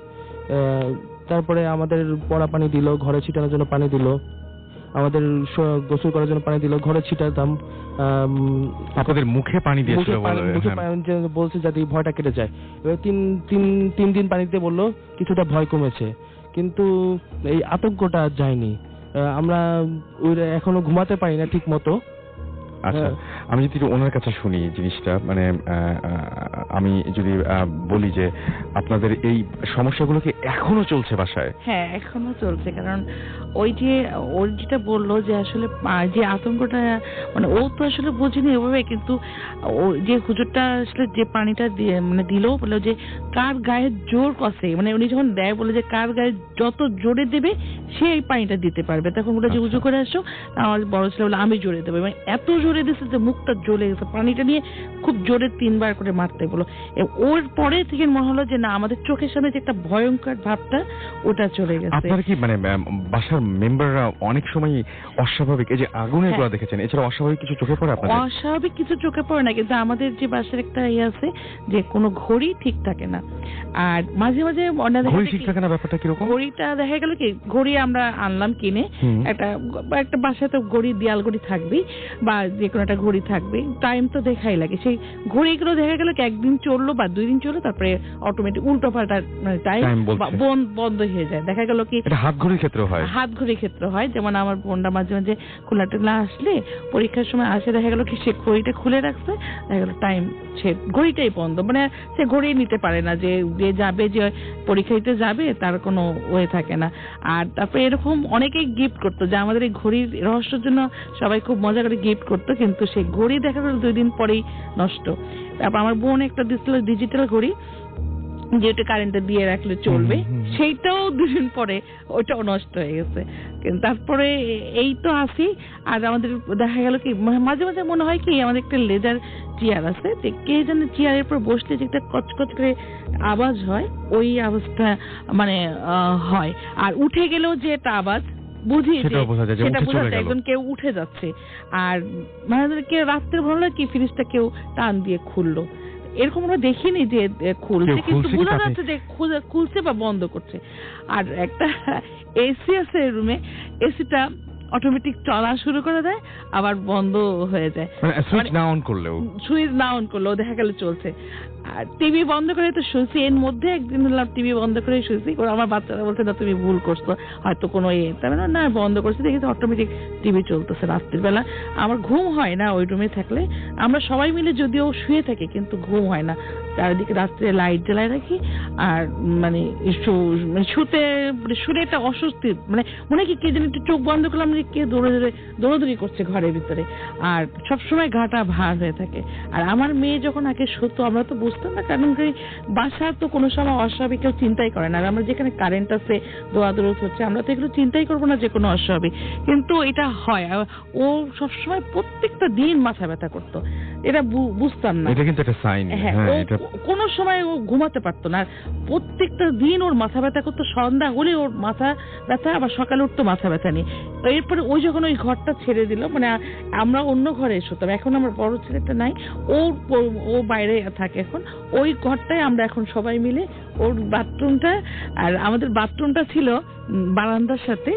তারপরে আমাদের পড়া পানি দিল, ঘরে ছিটানোর জন্য পানি দিল, আমাদের গোসল করার জন্য পানি দিল, ঘরে ছিটাতাম। আপনাদের মুখে পানি দিয়েছিল বলছে যাতে ভয়টা কেটে যায়। এবার 3 দিন পানি দিতে বললো, কিছুটা ভয় কমেছে, কিন্তু এই আতঙ্কটা যায়নি। আমরা এখনো ঘুমাতে পারি না ঠিক মতো। আচ্ছা, আমি যদি ওনার কাছে শুনি জিনিসটা, মানে আমি যদি বলি যে আপনাদের এই সমস্যাগুলো কি এখনো চলছে বাসায়? হ্যাঁ, এখনো চলছে। কারণ ওর যেটা বললো যে আসলে যে আতঙ্কটা, মানে ও তো আসলে বুঝিনি ওভাবে, কিন্তু ও যে হুজুরটা আসলে যে পানিটা দিয়ে মানে দিল, বললো যে কার গায়ে জোর কষে, মানে উনি যখন দেয় বলে যে কার গায়ে যত জোরে দেবে সে এই পানিটা দিতে পারবে। তখন বলে যে উজু করে আসো, আমার বড় ছেলে বলে আমি জোরে দেবো, মানে এত জোরে দিচ্ছে যে মুখটা জ্বলে গেছে। পানিটা নিয়ে খুব জোরে 3 বার করে মারতে বলো। ওর পরে থেকে মনে হলো যে না, আমাদের চোখের সামনে যে একটা ভয়ঙ্কর ভাবটা ওটা চলে গেছে। আপনারা কি মানে বাসার মেম্বাররা অনেক সময় অস্বাভাবিক, এই যে আগুনের গোলা দেখেছেন, এছাড়া অস্বাভাবিক কিছু চোখে পড়ে আপনাদের? অস্বাভাবিক কিছু চোখে পড়ে না, কিন্তু আমাদের যে বাসার একটা আছে যে কোনো ঘড়ি ঠিক থাকে না, আর মাঝে মাঝে ঘড়ি ঠিক থাকে না। ব্যাপারটা কিরকম? ঘড়িটা দেখা গেল কি, ঘড়ি আমরা আনলাম কিনে, একটা বাসায় তো ঘড়ি, দেয়াল ঘড়ি থাকবেই, বা যে কোনো একটা ঘড়ি থাকবে, টাইম তো দেখাই লাগে। সেই ঘড়িগুলো দেখা গেল কি একদিন চললো বা 2 দিন চললো, তারপরে অটোমেটিক উল্টো পাল্টা টাইম বন্ধ হয়ে যায়। দেখা গেল কি হাত ঘড়ির ক্ষেত্রে হয়, হাত ঘড়ির ক্ষেত্রে হয়। যেমন আমার বোনটা মাঝে মাঝে খোলা টোলা আসলে পরীক্ষার সময় আসে, দেখা গেল কি সে ঘড়িটা খুলে রাখছে, দেখা গেল টাইম সে ঘড়িটাই বন্ধ, মানে সে ঘড়ি নিতে পারে না যে যাবে, যে পরীক্ষা দিতে যাবে তার কোনো ওয়ে থাকে না। আর তারপরে এরকম অনেকেই গিফট করতো, যে আমাদের এই ঘড়ির রহস্যের জন্য সবাই খুব মজা করে গিফট করতো, কিন্তু সেই ঘড়ি দেখা গেল 2 দিন পরেই নষ্ট। তারপর আমার বোন একটা দিচ্ছিল ডিজিটাল ঘড়ি, যেটা কারেন্টে দিয়ে রাখলে চলবে, সেইটাও 2 দিন পরে ওইটাও নষ্ট হয়ে গেছে। কিন্তু তারপরে এই তো আসি। আর আমাদের দেখা গেল কি মাঝে মাঝে মনে হয় কি আমাদের একটা লেদার চেয়ার আছে, কে জানে চেয়ারের উপর বসলে যে একটা কচকচ করে আওয়াজ হয়, ওই আওয়াজটা মানে হয়। আর উঠে গেলেও যে একটা আওয়াজ বুঝি, সেটা বোঝা যায় একজন কেউ উঠে যাচ্ছে। আর মানে কেউ রাত্রে ভালো লাগে কি ফ্রিজটা কেউ টান দিয়ে খুললো, এরকম আমরা দেখিনি যে খুলছে, কিন্তু বোঝা যাচ্ছে যে খুলছে বা বন্ধ করছে। আর একটা এসি আছে রুমে, এসিটা অটোমেটিক চলা শুরু করে দেয়, আবার বন্ধ হয়ে যায়, সুইচ না অন করলেও দেখা গেল চলছে। আর টিভি বন্ধ করে তো শুয়েছি, এর মধ্যে একদিন টিভি বন্ধ করে শুয়েছি, আমার বাচ্চারা বলছে না তুমি ভুল করছো, হয়তো কোনো না বন্ধ করছি, দেখি অটোমেটিক টিভি চলতেছে রাত্রির বেলা। আমার ঘুম হয় না ওই রুমে থাকলে, আমরা সবাই মিলে যদিও শুয়ে থাকি কিন্তু ঘুম হয় না, চারিদিকে রাত্রে লাইট জ্বালায় রাখি। আর মানে শুতে একটা অস্বস্তি, মানে মনে কি কে যেন একটু চোখ বন্ধ করলাম যে কে দৌড়াদৌড়ি করছে ঘরের ভিতরে, আর সবসময় গাটা ভার হয়ে থাকে। আর আমার মেয়ে যখন আগে শুতো আমরা তো বুঝতাম না, কারণ বাসা তো কোনো সময় অস্বাভাবিক কেউ চিন্তাই করে না। আর আমরা যেখানে কারেন্ট আছে, দৌড়াদৌড়ি হচ্ছে, আমরা তো এগুলো চিন্তাই করবো না যে কোনো অস্বাভাবিক, কিন্তু এটা হয়। ও সবসময় প্রত্যেকটা দিন মাথা ব্যথা করতো, এটা বুঝতাম না, এটা কিন্তু একটা সাইন। হ্যাঁ, কোনো সময় ও ঘুমাতে পারতো না, প্রত্যেকটা দিন ওর মাথা ব্যথা করতো, সন্ধ্যা হলে ওর মাথা ব্যথা, আবার সকালে উঠতো মাথা ব্যথা নিয়ে। এরপরে ওই যখন ওই ঘরটা ছেড়ে দিল, মানে আমরা অন্য ঘরে শুতাম, এখন আমার বড় ছেলেটা নাই, ও বাইরে থাকে এখন, ওই ঘরটায় আমরা এখন সবাই মিলে, ওর বাথরুমটা, আর আমাদের বাথরুমটা ছিল বারান্দার সাথে,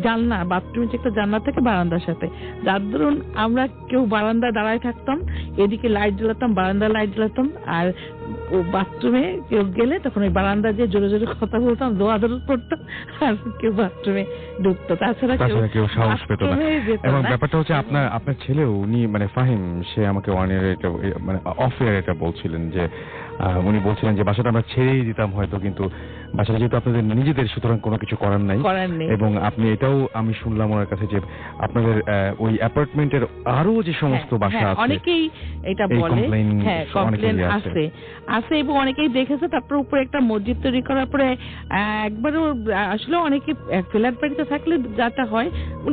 জানলা, বাথরুমে যে একটা জানলা থাকে বারান্দার সাথে, যার ধরুন আমরা কেউ বারান্দায় দাঁড়ায় থাকতাম, এদিকে লাইট জ্বালাতাম, বারান্দায় লাইট জ্বালাতাম, আর ও বাথরুমে কেউ গেলে তখন ওই বারান্দা দিয়ে জোরে জোরে কথা বলতাম, দৌড়াদৌড়ি করতাম, আর কেউ বাথরুমে ঢুকতো, তাছাড়া কেউ সাহস পেত না। এবং ব্যাপারটা হচ্ছে আপনার ছেলে, উনি মানে ফাহিম, সে আমাকে অন এয়ার এটা মানে অফ এয়ার এটা বলছিলেন যে উনি বলছিলেন যে বাসাটা আমরা ছেড়েই দিতাম হয়তো, কিন্তু বাসাটা যেহেতু আপনাদের নিজেদের, সুতরাং কোনো কিছু করার নাই। এবং আপনি এটাও আমি শুনলাম ওনার কাছে যে আপনাদের ওই অ্যাপার্টমেন্টের আরো যে সমস্ত বাসা আছে অনেকেই এটা বলে, হ্যাঁ কমপ্লেন আছে এবং অনেকেই দেখেছে। তারপর উপরে একটা মসজিদ তৈরি করার পরে একবার আসলে অনেকে ফ্ল্যাট বাড়িতে থাকলে যাটা হয়,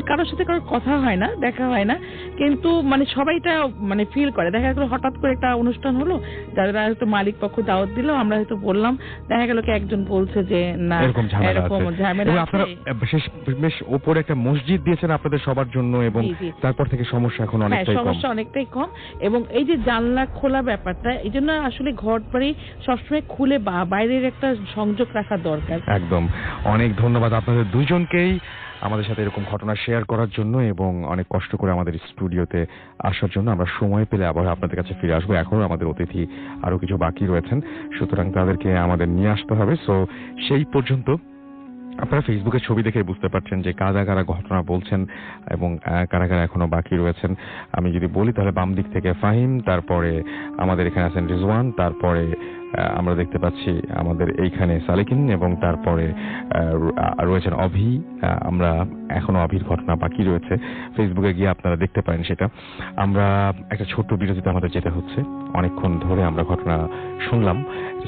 কারোর সাথে কারোর কথা হয় না, দেখা হয় না, কিন্তু মানে সবাইটা মানে ফিল করে। দেখা গেল হঠাৎ করে একটা অনুষ্ঠান হলো, যারা হয়তো মালিক পক্ষ দাওয়াত দিল, আমরা হয়তো বললাম, দেখা গেল কি একজন বলছে যে না এরকম ঝামেলা। আপনারা বেশ উপরে একটা মসজিদ দিয়েছেন আপনাদের সবার জন্য, এবং তারপর থেকে সমস্যা এখন অনেকটাই কম। এবং এই যে জানলা খোলা ব্যাপারটা, এই জন্য আসলে ঘর বাড়ি সবসময় খুলে বাইরের একটা সংযোগ রাখা দরকার। একদম। অনেক ধন্যবাদ আপনাদের দুজনকেই আমাদের সাথে এরকম ঘটনা শেয়ার করার জন্য, এবং অনেক কষ্ট করে আমাদের স্টুডিওতে আসার জন্য। আমরা সময় পেলে আবার আপনাদের কাছে ফিরে আসবো। এখনো আমাদের অতিথি আরো কিছু বাকি রয়েছেন, সুতরাং তাদেরকে আমাদের নিয়ে আসতে হবে। সো সেই পর্যন্ত আপনারা ফেসবুকে ছবি দেখে বুঝতে পারছেন যে কারা কারা ঘটনা বলছেন এবং কারা কারা এখনো বাকি রয়েছেন। আমি যদি বলি তাহলে বাম দিক থেকে ফাহিম, তারপরে আমাদের এখানে আছেন রিজওয়ান, তারপরে আমরা দেখতে পাচ্ছি আমাদের এইখানে সালেকিন, এবং তারপরে রয়েছেন অভি। আমরা এখনো অভির ঘটনা বাকি রয়েছে, ফেসবুকে গিয়ে আপনারা দেখতে পারেন সেটা। আমরা একটা ছোট্ট বিরতিতে আমাদের যেতে হচ্ছে, অনেকক্ষণ ধরে আমরা ঘটনা শুনলাম।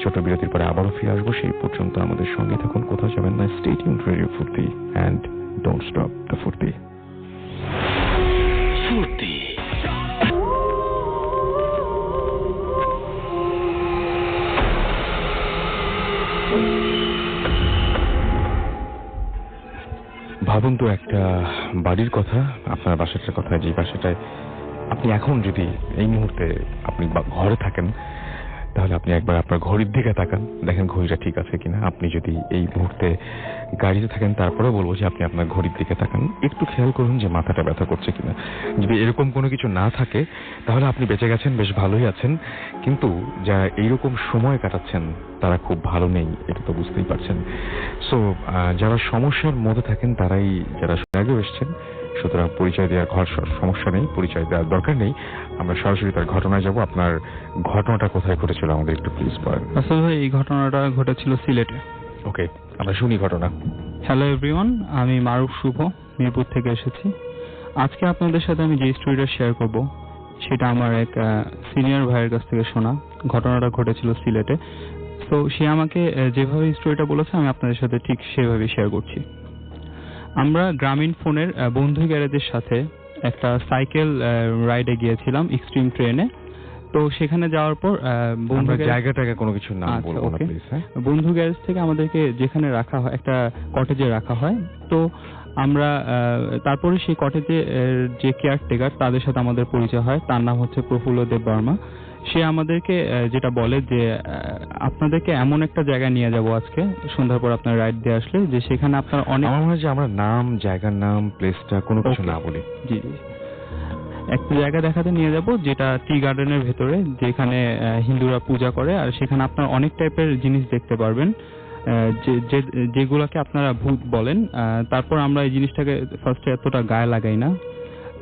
ছোট্ট বিরতির পরে আবারও ফিরে আসবো, সেই পর্যন্ত আমাদের সঙ্গে থাকুন, কোথাও যাবেন না। স্টে টিউনড রেডিও ফুর্তি, এন্ড ডোন্ট স্টপ দ্য ফুর্তি। ফুর্তি ভাবুন তো একটা বাড়ির কথা, আপনার বাসাটার কথা, যে বাসাটায় আপনি এখন যদি এই মুহূর্তে আপনি ঘরে থাকেন, তাহলে আপনি একবার আপনার ঘড়ির দিকে তাকান, দেখেন ঘড়িটা ঠিক আছে কিনা। আপনি যদি এই মুহূর্তে গাড়িতে থাকেন তারপরেও বলবো যে আপনি আপনার ঘড়ির দিকে তাকান, একটু খেয়াল করুন যে মাথাটা ব্যথা করছে কিনা। যদি এরকম কোনো কিছু না থাকে তাহলে আপনি বেঁচে গেছেন, বেশ ভালোই আছেন। কিন্তু যারা এইরকম সময় কাটাচ্ছেন তারা খুব ভালো নেই, এটা তো বুঝতেই পারছেন। সো যারা সমস্যার মধ্যে থাকেন তারাই, যারা আগেও এসছেন, সুতরাং পরিচয় দেওয়ার সমস্যা নেই, পরিচয় দেওয়ার দরকার নেই। আমরা সরাসরি তার ঘটনায় যাব। আপনার ঘটনাটা কোথায় ঘটেছিল আমাদের একটু প্লিজ বলেন। আসলে ভাই এই ঘটনাটা ঘটেছিল সিলেটে। ওকে, আমরা শুনি ঘটনা। হ্যালো এভরিওয়ান, আমি মারুফ শুভ, মিরপুর থেকে এসেছি। আজকে আপনাদের সাথে আমি যে স্টোরিটা শেয়ার করব সেটা আমার এক সিনিয়র ভাইয়ের কাছ থেকে শোনা। ঘটনাটা ঘটেছিল সিলেটে। তো সে আমাকে যেভাবে স্টোরিটা বলেছে আমি আপনাদের সাথে ঠিক সেভাবে শেয়ার করছি। আমরা গ্রামীণ ফোনের বন্ধু গ্যারেজের সাথে একটা সাইকেল রাইডে গিয়েছিলাম এক্সট্রিম ট্রেনে। তো সেখানে যাওয়ার পর জায়গাটাকে কোনো কিছু নাম বলবো না প্লিজ। বন্ধু গ্যারেজ থেকে আমাদেরকে যেখানে রাখা হয় একটা কটেজে রাখা হয়। তো আমরা তারপরে সেই কটেজে যে কেয়ারটেকার তাদের সাথে আমাদের পরিচয় হয়, তার নাম হচ্ছে প্রফুল্ল দেব বর্মা। সে আমাদেরকে যেটা বলে যে আপনাদেরকে এমন একটা জায়গায় নিয়ে যাব আজকে সন্ধ্যার পর আপনার রাইড দিয়ে আসলে, যে সেখানে আপনার অনেক, আমার মনে হয় যে আমরা নাম, জায়গার নাম, প্লেসটা কোনো কিছু না বলি। জি জি, একটা জায়গা দেখাতে নিয়ে যাব যেটা টি গার্ডেনের ভেতরে, যেখানে হিন্দুরা পূজা করে। আর সেখানে আপনার অনেক টাইপের জিনিস দেখতে পারবেন যেগুলোকে আপনারা ভূত বলেন। তারপর আমরা এই জিনিসটাকে ফার্স্টে এতটা গায়ে লাগাই না।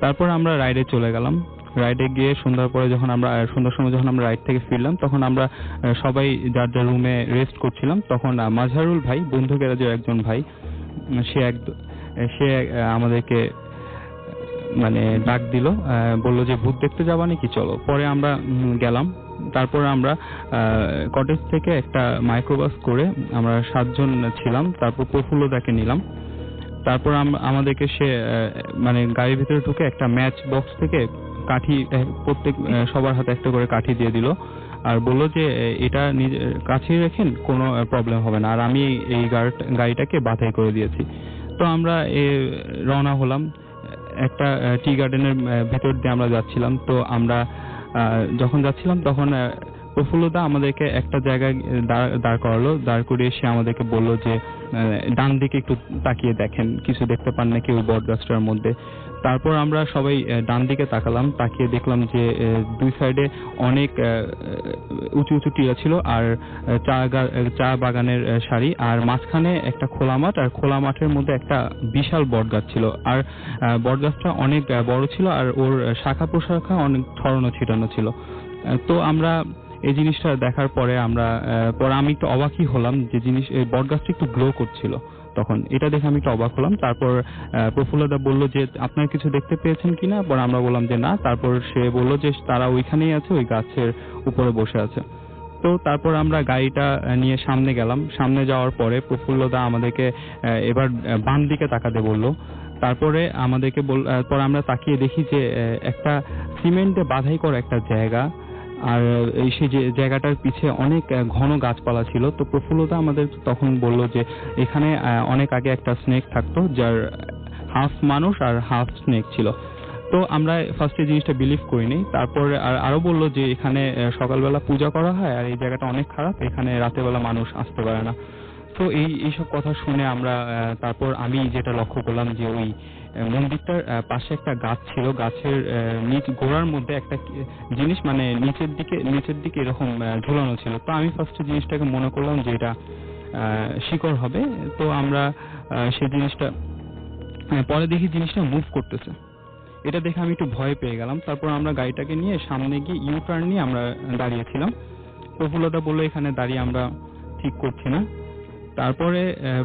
তারপর আমরা রাইডে চলে গেলাম। রাইডে গিয়ে সন্ধ্যার পরে সন্ধ্যার সময় যখন আমরা রাইড থেকে ফিরলাম, তখন আমরা সবাই যার যার রুমে রেস্ট করছিলাম। তখন মাজহারুল ভাই, বন্ধু গ্যারেজের একজন ভাই, সে আমাদেরকে মানে ডাক দিল, বলল যে ভূত দেখতে যাবা নাকি, চলো। পরে আমরা গেলাম। তারপরে আমরা কটেজ থেকে একটা মাইক্রোবাস করে আমরা 7 জন ছিলাম। তারপর প্রফুল্লদাকে নিলাম। তারপর আমাদেরকে সে মানে গাড়ির ভিতরে ঢুকে একটা ম্যাচ বক্স থেকে কাঠি, প্রত্যেক সবার হাতে একটা করে কাঠি দিয়ে দিল আর বলল যে এটা কাছে রেখেন, কোনো প্রবলেম হবে না। আর আমি এই গাড়িটাকে বাছাই করে দিয়েছি। তো আমরা রওনা হলাম। একটা টি গার্ডেনের ভেতর দিয়ে আমরা যাচ্ছিলাম। তো আমরা যখন যাচ্ছিলাম তখন প্রফুল্লদা আমাদেরকে একটা জায়গায় দাঁড় করালো। দাঁড় করিয়ে সে আমাদেরকে বলল যে ডান দিকে একটু তাকিয়ে দেখেন, কিছু দেখতে পান নাকি ওই বট গাছটার মধ্যে। তারপর আমরা সবাই ডান দিকে তাকালাম, তাকিয়ে দেখলাম যে দুই সাইডে অনেক উঁচু উঁচু টিলা ছিল আর চা বাগানের সারি, আর মাঝখানে একটা খোলা মাঠ, আর খোলা মাঠের মধ্যে একটা বিশাল বট গাছ ছিল। আর বট গাছটা অনেক বড় ছিল আর ওর শাখা প্রশাখা অনেক ছড়ানো ছিটানো ছিল। তো আমরা এই জিনিসটা দেখার পরে আমি একটু অবাকই হলাম যে বট গাছটা একটু গ্লো করছিল। তখন এটা দেখে আমি একটু অবাক হলাম। তারপর প্রফুল্লদা বলল যে আপনারা কিছু দেখতে পেয়েছেন কিনা, পর আমরা বললাম যে না। তারপর সে বলল যে তারা ওইখানেই আছে, ওই গাছের উপরে বসে আছে। তো তারপর আমরা গাড়িটা নিয়ে সামনে গেলাম। সামনে যাওয়ার পরে প্রফুল্লদা আমাদেরকে এবার বাম দিকে তাকাতে বললো। তারপরে আমাদেরকে পরে আমরা তাকিয়ে দেখি যে একটা সিমেন্টে বাঁধাই করা একটা জায়গা, আর সেই জায়গাটার পিছে অনেক ঘন গাছপালা ছিল। তো প্রফুল্লদা আমাদের তখন বলল যে এখানে অনেক আগে একটা স্নেক থাকতো, যার হাফ মানুষ আর হাফ স্নেক ছিল। তো আমরা ফার্স্টে জিনিসটা বিলিভ করিনি। তারপর আরো বলল যে এখানে সকালবেলা পূজা করা হয় আর এই জায়গাটা অনেক খারাপ, এখানে রাতের বেলা মানুষ আসতে পারে না। তো এইসব কথা শুনে আমরা তারপর আমি যেটা লক্ষ্য করলাম যে ওই মন্দিরটার পাশে একটা গাছ ছিল, গাছের গোড়ার মধ্যে একটা জিনিস মানে নিচের দিকে এরকম ঝুলানো ছিল। তো আমি ফার্স্টে জিনিসটাকে মনে করলাম যে এটা শিকড় হবে। তো আমরা সেই জিনিসটা পরে দেখি জিনিসটা মুভ করতেছে। এটা দেখে আমি একটু ভয় পেয়ে গেলাম। তারপর আমরা গাড়িটাকে নিয়ে সামনে গিয়ে ইউ টার্ন নিয়ে আমরা দাঁড়িয়েছিলাম। প্রফুল্লদা বললো এখানে দাঁড়িয়ে আমরা ঠিক করছি না। তারপরে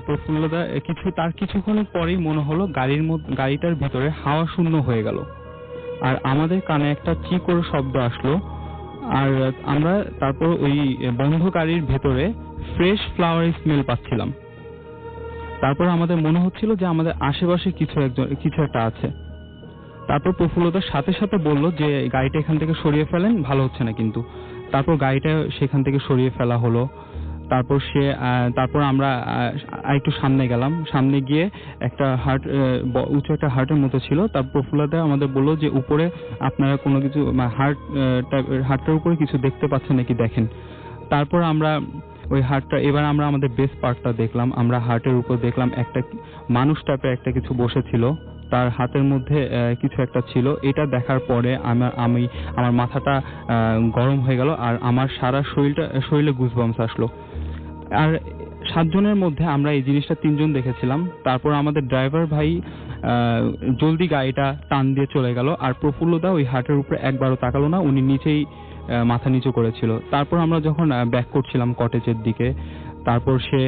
প্রফুল্লদা কিছুক্ষণ পরেই মনে হলো গাড়িটার ভিতরে হাওয়া শূন্য হয়ে গেল আর আমাদের কানে একটা চিকোর শব্দ আসলো। আর আমরা তারপর ওই বন্ধ গাড়ির ভেতরে ফ্রেশ ফ্লাওয়ার স্মেল পাচ্ছিলাম। তারপর আমাদের মনে হচ্ছিল যে আমাদের আশেপাশে কিছু একটা আছে। তারপর প্রফুল্লদার সাথে সাথে বলল যে গাড়িটা এখান থেকে সরিয়ে ফেলেন, ভালো হচ্ছে না কিন্তু। তারপর গাড়িটা সেখান থেকে সরিয়ে ফেলা হলো। তারপর আমরা একটু সামনে গেলাম, সামনে গিয়ে একটা উঁচু একটা হার্টের মতো ছিল। তার প্রফুল্লতা আমাদের বললো যে উপরে আপনারা কোনো কিছু হার্টটার উপরে কিছু দেখতে পাচ্ছেন নাকি দেখেন। তারপর আমরা ওই হার্টটা, এবার আমরা আমাদের বেস পার্টটা দেখলাম। আমরা হার্টের উপর দেখলাম একটা মানুষ টাইপের একটা কিছু বসেছিল, তার হাতের মধ্যে কিছু একটা ছিল। এটা দেখার পরে আমার মাথাটা গরম হয়ে গেল, আর আমার সারা শরীরে গুজবাম্পস আসলো। আর 7 জনের মধ্যে আমরা এই জিনিসটা 3 জন দেখেছিলাম। তারপর আমাদের ড্রাইভার ভাই জলদি গাড়িটা টান দিয়ে চলে গেল, আর প্রফুল্লদা ওই হার্টের উপরে একবারও তাকালো না, উনি নিচেই মাথা নিচু করেছিল। তারপর আমরা যখন ব্যাক করছিলাম কটেজের দিকে, তারপর সে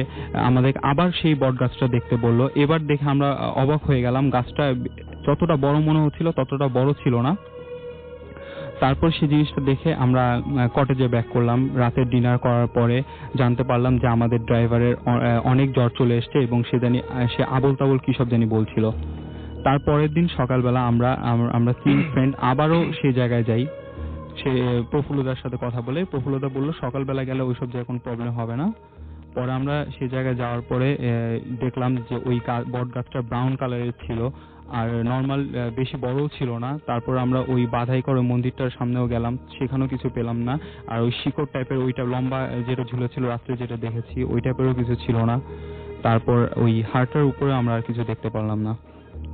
আমাদের আবার সেই বট গাছটা দেখতে বলল। এবার দেখে আমরা অবাক হয়ে গেলাম, গাছটা যতটা বড় মনে হচ্ছিল ততটা বড় ছিল না। তারপর সেই জিনিসটা দেখে আমরা কটেজে ব্যাক করলাম। রাতের ডিনার করার পরে জানতে পারলাম যে আমাদের ড্রাইভারের অনেক জ্বর চলে এসছে এবং সে আবল তাবল কি সব জানি বলছিল। তারপরের দিন সকালবেলা আমরা 3 ফ্রেন্ড আবারও সেই জায়গায় যাই। সে প্রফুল্লদার সাথে কথা বলে, প্রফুল্লদা বলল সকালবেলা গেলে ওইসব জায়গায় কোনো প্রবলেম হবে না। পরে আমরা সেই জায়গায় যাওয়ার পরে দেখলাম যে ওই বট গাছটা ব্রাউন কালারের ছিল, আর নর্মাল বেশি বড়ও ছিল না। তারপর আমরা ওই বাধাই করে মন্দিরটার সামনেও গেলাম, সেখানেও কিছু পেলাম না। আর ওই শিকড় টাইপের ওইটা লম্বা যেটা ঝুলেছিল রাত্রে যেটা দেখেছি ওই টাইপেরও কিছু ছিল না। তারপর ওই হার্টের উপরে আমরা আর কিছু দেখতে পারলাম না।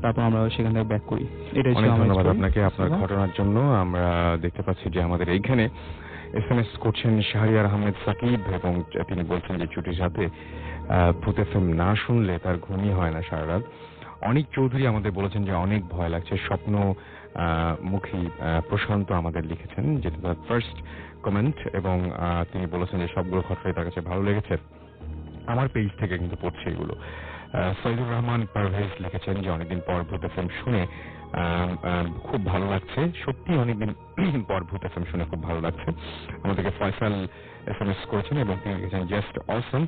তারপর আমরা সেখান থেকে ব্যাক করি। এটাই ছিল। ধন্যবাদ আপনাকে আপনার ঘটনার জন্য। আমরা দেখতে পাচ্ছি যে আমাদের এইখানে SMS করছেন শাহরিয়ার আহমেদ সাকিব, এবং তিনি বলছেন যে ছুটির সাথে ভূত FM না শুনলে তার ঘুমই হয় না সারা রাত। অনিক চৌধুরী আমাদের বলেছেন যে অনেক ভয় লাগছে। স্বপ্ন মুখী প্রশান্ত আমাদের লিখেছেন, যেটা তার ফার্স্ট কমেন্ট, এবং তিনি বলেছেন যে সবগুলো ঘটনাই তার কাছে ভালো লেগেছে। আমার পেজ থেকে কিন্তু পড়ছে এগুলো। সৈয়দুর রহমান পারভেজ লিখেছেন যে অনেকদিন পর ভূত FM শুনে খুব ভালো লাগছে। সত্যি অনেকদিন পর ভূত FM শুনে খুব ভালো লাগছে। আমাদেরকে ফয়সাল SMS করেছেন এবং তিনি লিখেছেন জাস্ট অসম।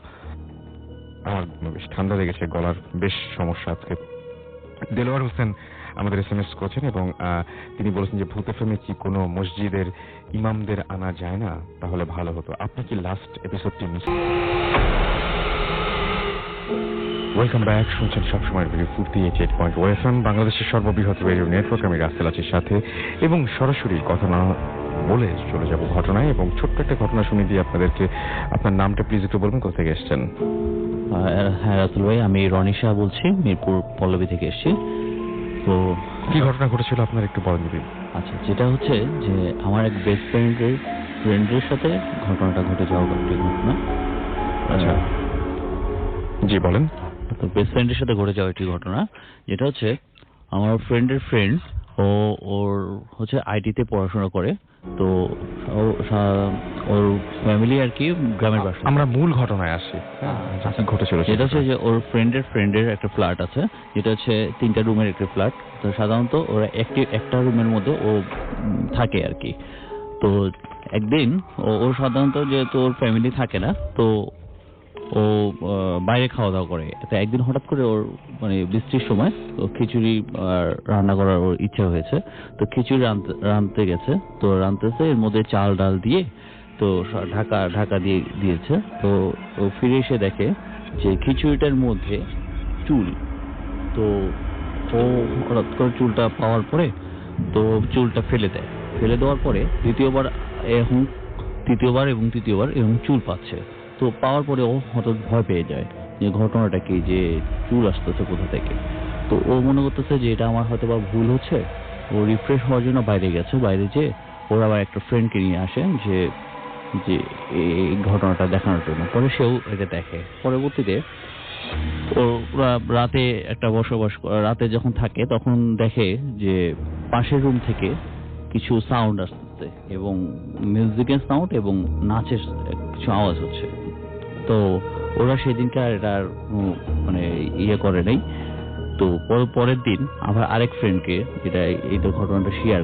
আমার বেশ ঠান্ডা লেগেছে, গলার বেশ সমস্যা আজকে। দেলোয়ার হোসেন আমাদের SMS করেছেন এবং তিনি বলেছেন যে ভূত FM কি কোনো মসজিদের ইমামদের আনা যায় না? তাহলে ভালো হতো। আপনি কি লাস্ট এপিসোডটি মিস? Welcome back. শুনছেন সবসময় রেডিও ফুর্তি 88.0 FM, বাংলাদেশের সর্ববৃহৎ রেডিও নেটওয়ার্ক। আমি রাসেল আছি সাথে, এবং সরাসরি কথা না বলে চলে যাব ঘটনায়, এবং ছোট্ট একটা ঘটনা শুনে দিয়ে আপনাদেরকে। আপনার নামটা প্লিজ একটু বলবেন, কোথা থেকে এসেছেন? হ্যাঁ রাতুল ভাই, আমি রনিশা বলছি, মিরপুর পল্লবী থেকে এসেছি। তো কি ঘটনা ঘটেছিল আপনার একটু বলেন দিন। আচ্ছা, যেটা হচ্ছে যে আমার এক বেস্ট ফ্রেন্ডের সাথে ঘটনাটা ঘটে যাওয়া একটি ঘটনা। আচ্ছা, জি বলেন। তো বেস্ট ফ্রেন্ডের সাথে ঘটে যাওয়া একটি ঘটনা, যেটা হচ্ছে আমার ফ্রেন্ডের ফ্রেন্ড, ওর হচ্ছে আইটিতে পড়াশোনা করে। তো ওর ফ্যামিলি আর কি গ্রামের বাসা। আমরা মূল ঘটনায় আসি। ঘটেছিল যেটা হচ্ছে যে ওর ফ্রেন্ডের একটা ফ্ল্যাট আছে, যেটা হচ্ছে 3টা রুমের একটা ফ্ল্যাট। তো সাধারণত ওরা একটা রুমের মধ্যে ও থাকে আর কি। তো একদিন ওর সাধারণত যেহেতু ওর ফ্যামিলি থাকে না, তো ও বাইরে খাওয়া দাওয়া করে। তো একদিন হঠাৎ করে ওর মানে বৃষ্টির সময় খিচুড়ি রান্না করার ওর ইচ্ছা হয়েছে। তো খিচুড়ি রাঁধতে গেছে, তো রাঁধতেছে, এর মধ্যে চাল ডাল দিয়ে তো ঢাকা দিয়ে দিয়েছে। তো ও ফিরে এসে দেখে যে খিচুড়িটার মধ্যে চুল। তো ও হঠাৎ করে চুলটা পাওয়ার পরে তো চুলটা ফেলে দেওয়ার পরে তৃতীয়বার এবং তৃতীয়বার এরকম চুল পাচ্ছে। তো পাওয়ার পরে ও হঠাৎ ভয় পেয়ে যায় যে ঘটনাটা কি, যে চুল আসতেছে কোথা থেকে। তো ও মনে করতেছে যে এটা আমার হয়তো বা ভুল হচ্ছে। ও রিফ্রেশ হওয়ার জন্য বাইরে গেছে। বাইরে যেয়ে ওর আবার একটা ফ্রেন্ডকে নিয়ে আসে যে এই ঘটনাটা দেখানোর জন্য। পরে সেও এটা দেখে। পরবর্তীতে ওরা রাতে রাতে যখন থাকে তখন দেখে যে পাশের রুম থেকে কিছু সাউন্ড আসছে, এবং মিউজিকের সাউন্ড এবং নাচের কিছু আওয়াজ হচ্ছে। তো ওরা সেদিনকার এটা মানে ইয়ে করে নেই। তো পরের দিন আবার আরেক ফ্রেন্ডকে যেটা এই ঘটনাটা শেয়ার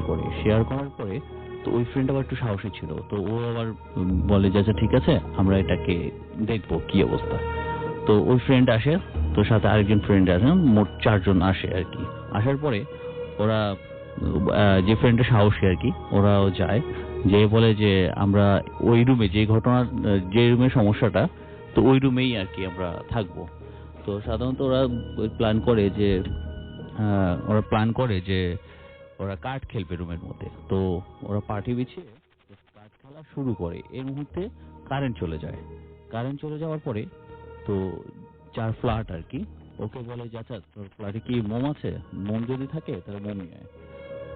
করার পরে তো ওই ফ্রেন্ড আবার একটু সাহসী ছিল। তো ও আবার বলে যে আচ্ছা ঠিক আছে, আমরা এটাকে দেখবো কি অবস্থা। তো ওই ফ্রেন্ড আসে, তো সাথে আরেকজন ফ্রেন্ড আসে, মোট 4 জন আসে আর কি। আসার পরে ওরা যে ফ্রেন্ডটা সাহসী আর কি, ওরাও যায়, যে বলে যে আমরা ওই রুমে যে রুমের সমস্যাটা তো ওই রুমেই আর কি আমরা থাকবো। তো সাধারণত ওরা প্ল্যান করে যে ওরা কার্ড খেলবে রুমের মধ্যে। তো ওরা পার্টি বিছিয়ে কার্ড খেলা শুরু করে, এর মুহূর্তে কারেন্ট চলে যাওয়ার পরে তো যার ফ্ল্যাট আর কি ওকে বলে যে আচ্ছা তোর ফ্ল্যাটে কি মোম আছে, মোম যদি থাকে তাহলে মোম নিয়ে আয়।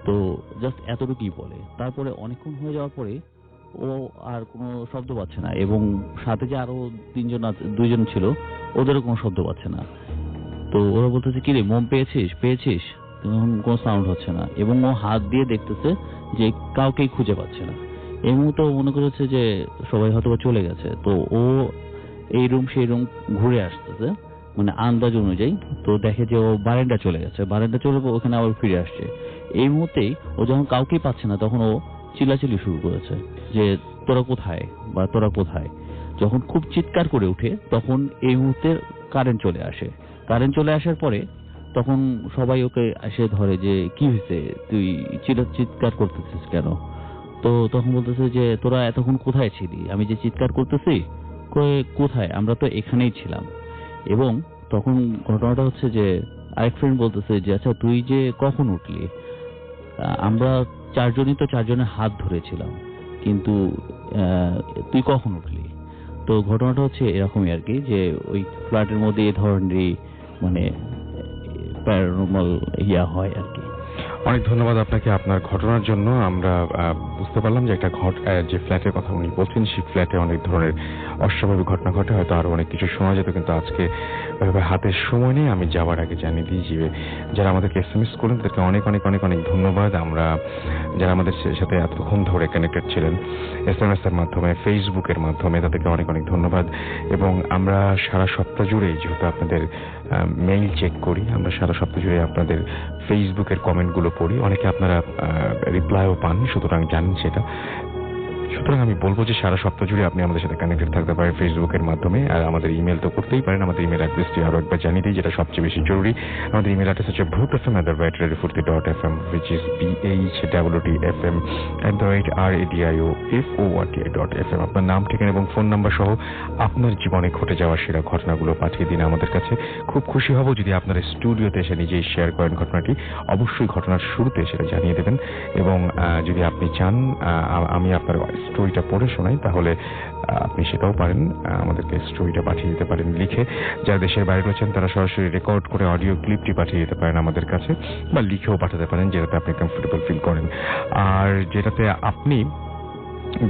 তো জাস্ট এতটুকুই বলে। তারপরে অনেকক্ষণ হয়ে যাওয়ার পরে ও আর কোনো শব্দ পাচ্ছে না, এবং সাথে যে আরো দুইজন ছিল ওদেরও কোনো শব্দ পাচ্ছে না। তো ওরা বলতেছে কি রে মোম পেয়েছিস, তখন কোনো সাউন্ড হচ্ছে না, এবং ও হাত দিয়ে দেখতেছে যে কাউকেই খুঁজে পাচ্ছে না। এই মুহূর্তে মনে করেছে যে সবাই হয়তো চলে গেছে। তো ও এই রুম সেই রুম ঘুরে আসতেছে মানে আন্দাজ অনুযায়ী। তো দেখে যে ও বারান্দা চলে ওখানে আবার ফিরে আসছে। এই মুহূর্তেই ও যখন কাউকেই পাচ্ছে না তখন ও চিল্লাচিল্লি শুরু করেছে যে তোরা কোথায়। যখন খুব চিৎকার করে উঠে তখন এই মুহূর্তে কারেন্ট চলে আসার পরে তখন সবাই ওকে এসে ধরে যে কি হয়েছে, তুই চিৎকার করতেছিস কেন? তো তখন বলতেছে যে তোরা এতক্ষণ কোথায় ছিলি, আমি যে চিৎকার করতেছি কোথায়, আমরা তো এখানেই ছিলাম। এবং তখন ঘটনাটা হচ্ছে যে আরেক ফ্রেন্ড বলতেছে যে আচ্ছা তুই যে কখন উঠলি, আমরা চারজনের হাত ধরেছিলাম, কিন্তু তুই কখন উঠলি? তো ঘটনাটা হচ্ছে এরকমই আর কি, যে ওই ফ্ল্যাটের মধ্যে এই ধরনেরই মানে প্যারানর্মাল হয় আর কি। অনেক ধন্যবাদ আপনাকে আপনার ঘটনার জন্য। আমরা বুঝতে পারলাম যে যে ফ্ল্যাটের কথা উনি বলছেন সেই ফ্ল্যাটে অনেক ধরনের অস্বাভাবিক ঘটনা ঘটে, হয়তো আরো অনেক কিছু শোনা যেত, কিন্তু আজকে হাতের সময় নেই। আমি যাওয়ার আগে জানিয়ে দিই যে যারা আমাদেরকে SMS করলেন তাদেরকে অনেক অনেক অনেক অনেক ধন্যবাদ। আমরা যারা আমাদের সাথে এতক্ষণ ধরে কানেক্টেড ছিলেন SMS এর মাধ্যমে, ফেসবুকের মাধ্যমে, তাদেরকে অনেক অনেক ধন্যবাদ। এবং আমরা সারা সপ্তাহ জুড়েই যেহেতু আপনাদের মেইল চেক করি, আমরা সারা সপ্তাহ জুড়ে আপনাদের ফেসবুকের কমেন্টগুলো পড়ি, অনেকে আপনারা রিপ্লাইও পান, সুতরাং জানেন সেটা। সুতরাং আমি বলবো যে সারা সপ্তাহ জুড়ে আপনি আমাদের সাথে কানেক্টেড থাকতে পারেন ফেসবুকের মাধ্যমে, আর আমাদের ইমেল তো করতেই পারেন। আমাদের ইমেল অ্যাড্রেসটি আরো একবার জানিয়ে দিই, যেটা সবচেয়ে বেশি জরুরি। আমাদের ইমেল অ্যাড্রেস হচ্ছে bhootfm@radiofurti.fm, which is BHWTFM@radiofurti.fm। আপনার নাম, ঠিকানা এবং ফোন নাম্বার সহ আপনার জীবনে ঘটে যাওয়া সেরা ঘটনাগুলো পাঠিয়ে দিন আমাদের কাছে। খুব খুশি হব যদি আপনারা স্টুডিওতে এসে নিজেই শেয়ার করেন ঘটনাটি। অবশ্যই ঘটনার শুরুতে সেটা জানিয়ে দেবেন, এবং যদি আপনি চান আমি আপনার স্টোরিটা পড়ে শোনাই তাহলে আপনি সেটাও পারেন, আমাদেরকে স্টোরিটা পাঠিয়ে দিতে পারেন লিখে। যারা দেশের বাইরে রয়েছেন তারা সরাসরি রেকর্ড করে অডিও ক্লিপটি পাঠিয়ে দিতে পারেন আমাদের কাছে, বা লিখেও পাঠাতে পারেন, যেটাতে আপনি কমফোর্টেবল ফিল করেন। আর যেটাতে আপনি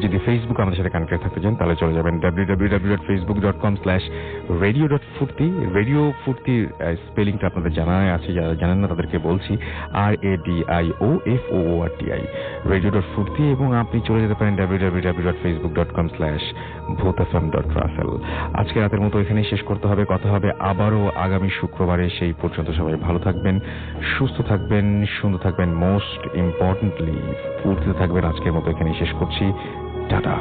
যদি ফেসবুক আমাদের সাথে কানেক্টেড থাকতে চান তাহলে চলে যাবেন www.facebook.com/radio.furti। রেডিও ফুর্তির স্পেলিংটা আপনাদের জানা আছে, যারা জানেন না তাদেরকে বলছি, RADIOFOORTI, radio.furti। এবং আপনি চলে যেতে পারেন www.facebook.com/bhootfm.russell। আজকে রাতের মতো এখানেই শেষ করতে হবে, কথা হবে আবারও আগামী শুক্রবারে। সেই পর্যন্ত সবাই ভালো থাকবেন, সুস্থ থাকবেন, সুন্দর থাকবেন, মোস্ট ইম্পর্টেন্টলি ফুর্তিতে থাকবেন। আজকের মতো এখানেই শেষ করছি, টাটা।